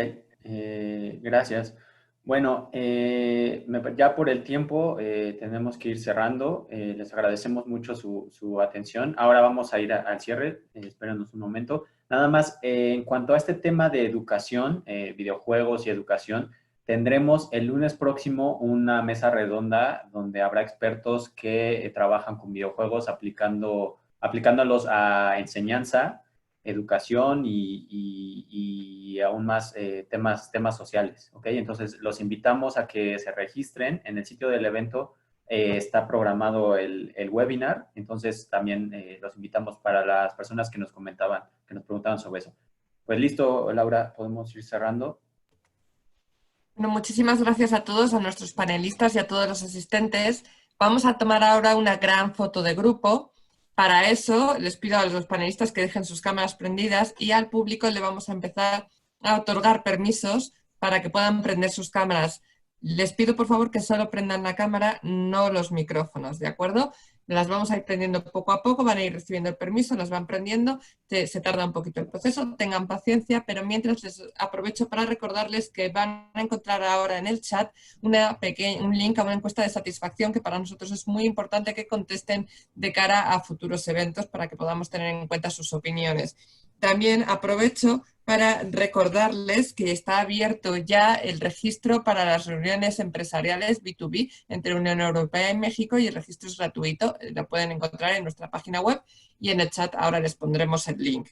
gracias. Bueno, ya por el tiempo tenemos que ir cerrando. Les agradecemos mucho su atención. Ahora vamos a ir al cierre. Espérenos un momento. Nada más, en cuanto a este tema de educación, videojuegos y educación, tendremos el lunes próximo una mesa redonda donde habrá expertos que trabajan con videojuegos aplicándolos a enseñanza, educación y aún más temas sociales, ¿ok? Entonces, los invitamos a que se registren. En el sitio del evento está programado el webinar, entonces también los invitamos para las personas que nos preguntaban sobre eso. Pues listo, Laura, podemos ir cerrando. Bueno, muchísimas gracias a todos, a nuestros panelistas y a todos los asistentes. Vamos a tomar ahora una gran foto de grupo. Para eso, les pido a los panelistas que dejen sus cámaras prendidas, y al público le vamos a empezar a otorgar permisos para que puedan prender sus cámaras. Les pido, por favor, que solo prendan la cámara, no los micrófonos, ¿de acuerdo? Las vamos a ir prendiendo poco a poco, van a ir recibiendo el permiso, las van prendiendo, se tarda un poquito el proceso, tengan paciencia, pero mientras les aprovecho para recordarles que van a encontrar ahora en el chat un link a una encuesta de satisfacción que para nosotros es muy importante que contesten de cara a futuros eventos para que podamos tener en cuenta sus opiniones. También aprovecho para recordarles que está abierto ya el registro para las reuniones empresariales B2B entre Unión Europea y México, y el registro es gratuito, lo pueden encontrar en nuestra página web y en el chat ahora les pondremos el link.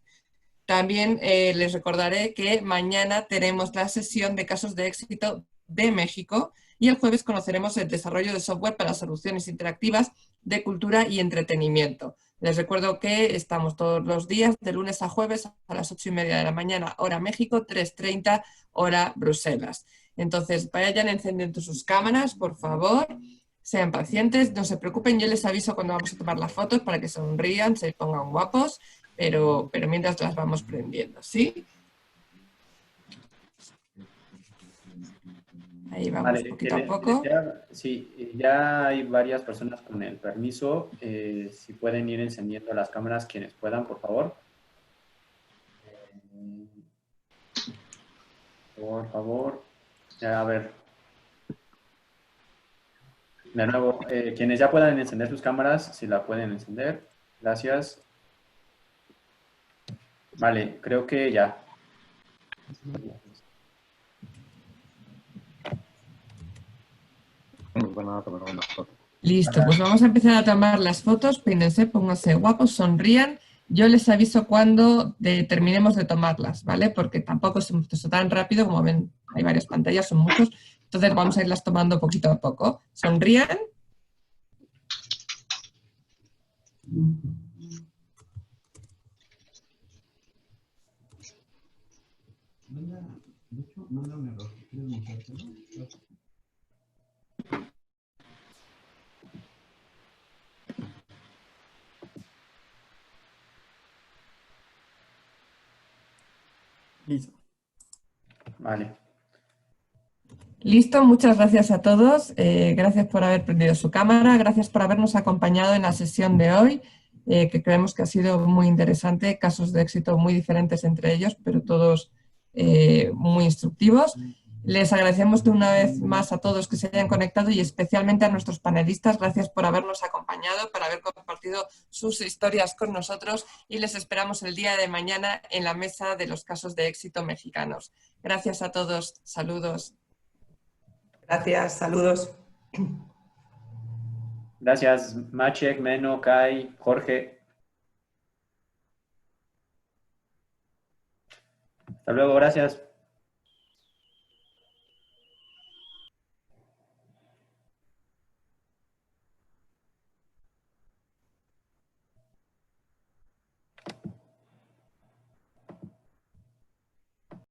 También les recordaré que mañana tenemos la sesión de casos de éxito de México y el jueves conoceremos el desarrollo de software para soluciones interactivas de cultura y entretenimiento. Les recuerdo que estamos todos los días, de lunes a jueves, a las 8:30 de la mañana, hora México, 3:30, hora Bruselas. Entonces, vayan encendiendo sus cámaras, por favor. sean pacientes, no se preocupen, yo les aviso cuando vamos a tomar las fotos para que sonrían, se pongan guapos, pero mientras las vamos prendiendo, ¿sí? Ahí vamos, Vale, poquito a poco. Sí, ya hay varias personas con el permiso. Si pueden ir encendiendo las cámaras, quienes puedan, por favor. Por favor. A ver. De nuevo, quienes ya puedan encender sus cámaras, si la pueden encender. Gracias. Vale, creo que ya. Listo, pues vamos a empezar a tomar las fotos. Peínense, pónganse guapos, sonrían. Yo les aviso cuando terminemos de tomarlas, ¿vale? Porque tampoco es un proceso tan rápido, como ven, hay varias pantallas, son muchos. Entonces vamos a irlas tomando poquito a poco. Sonrían. Listo. Vale. Listo, muchas gracias a todos. Gracias por haber prendido su cámara, gracias por habernos acompañado en la sesión de hoy, que creemos que ha sido muy interesante, casos de éxito muy diferentes entre ellos, pero todos muy instructivos. Les agradecemos de una vez más a todos que se hayan conectado y especialmente a nuestros panelistas. Gracias por habernos acompañado, por haber compartido sus historias con nosotros y les esperamos el día de mañana en la mesa de los casos de éxito mexicanos. Gracias a todos. Saludos. Gracias, saludos. Gracias, Maciek, Meno, Kai, Jorge. Hasta luego, gracias.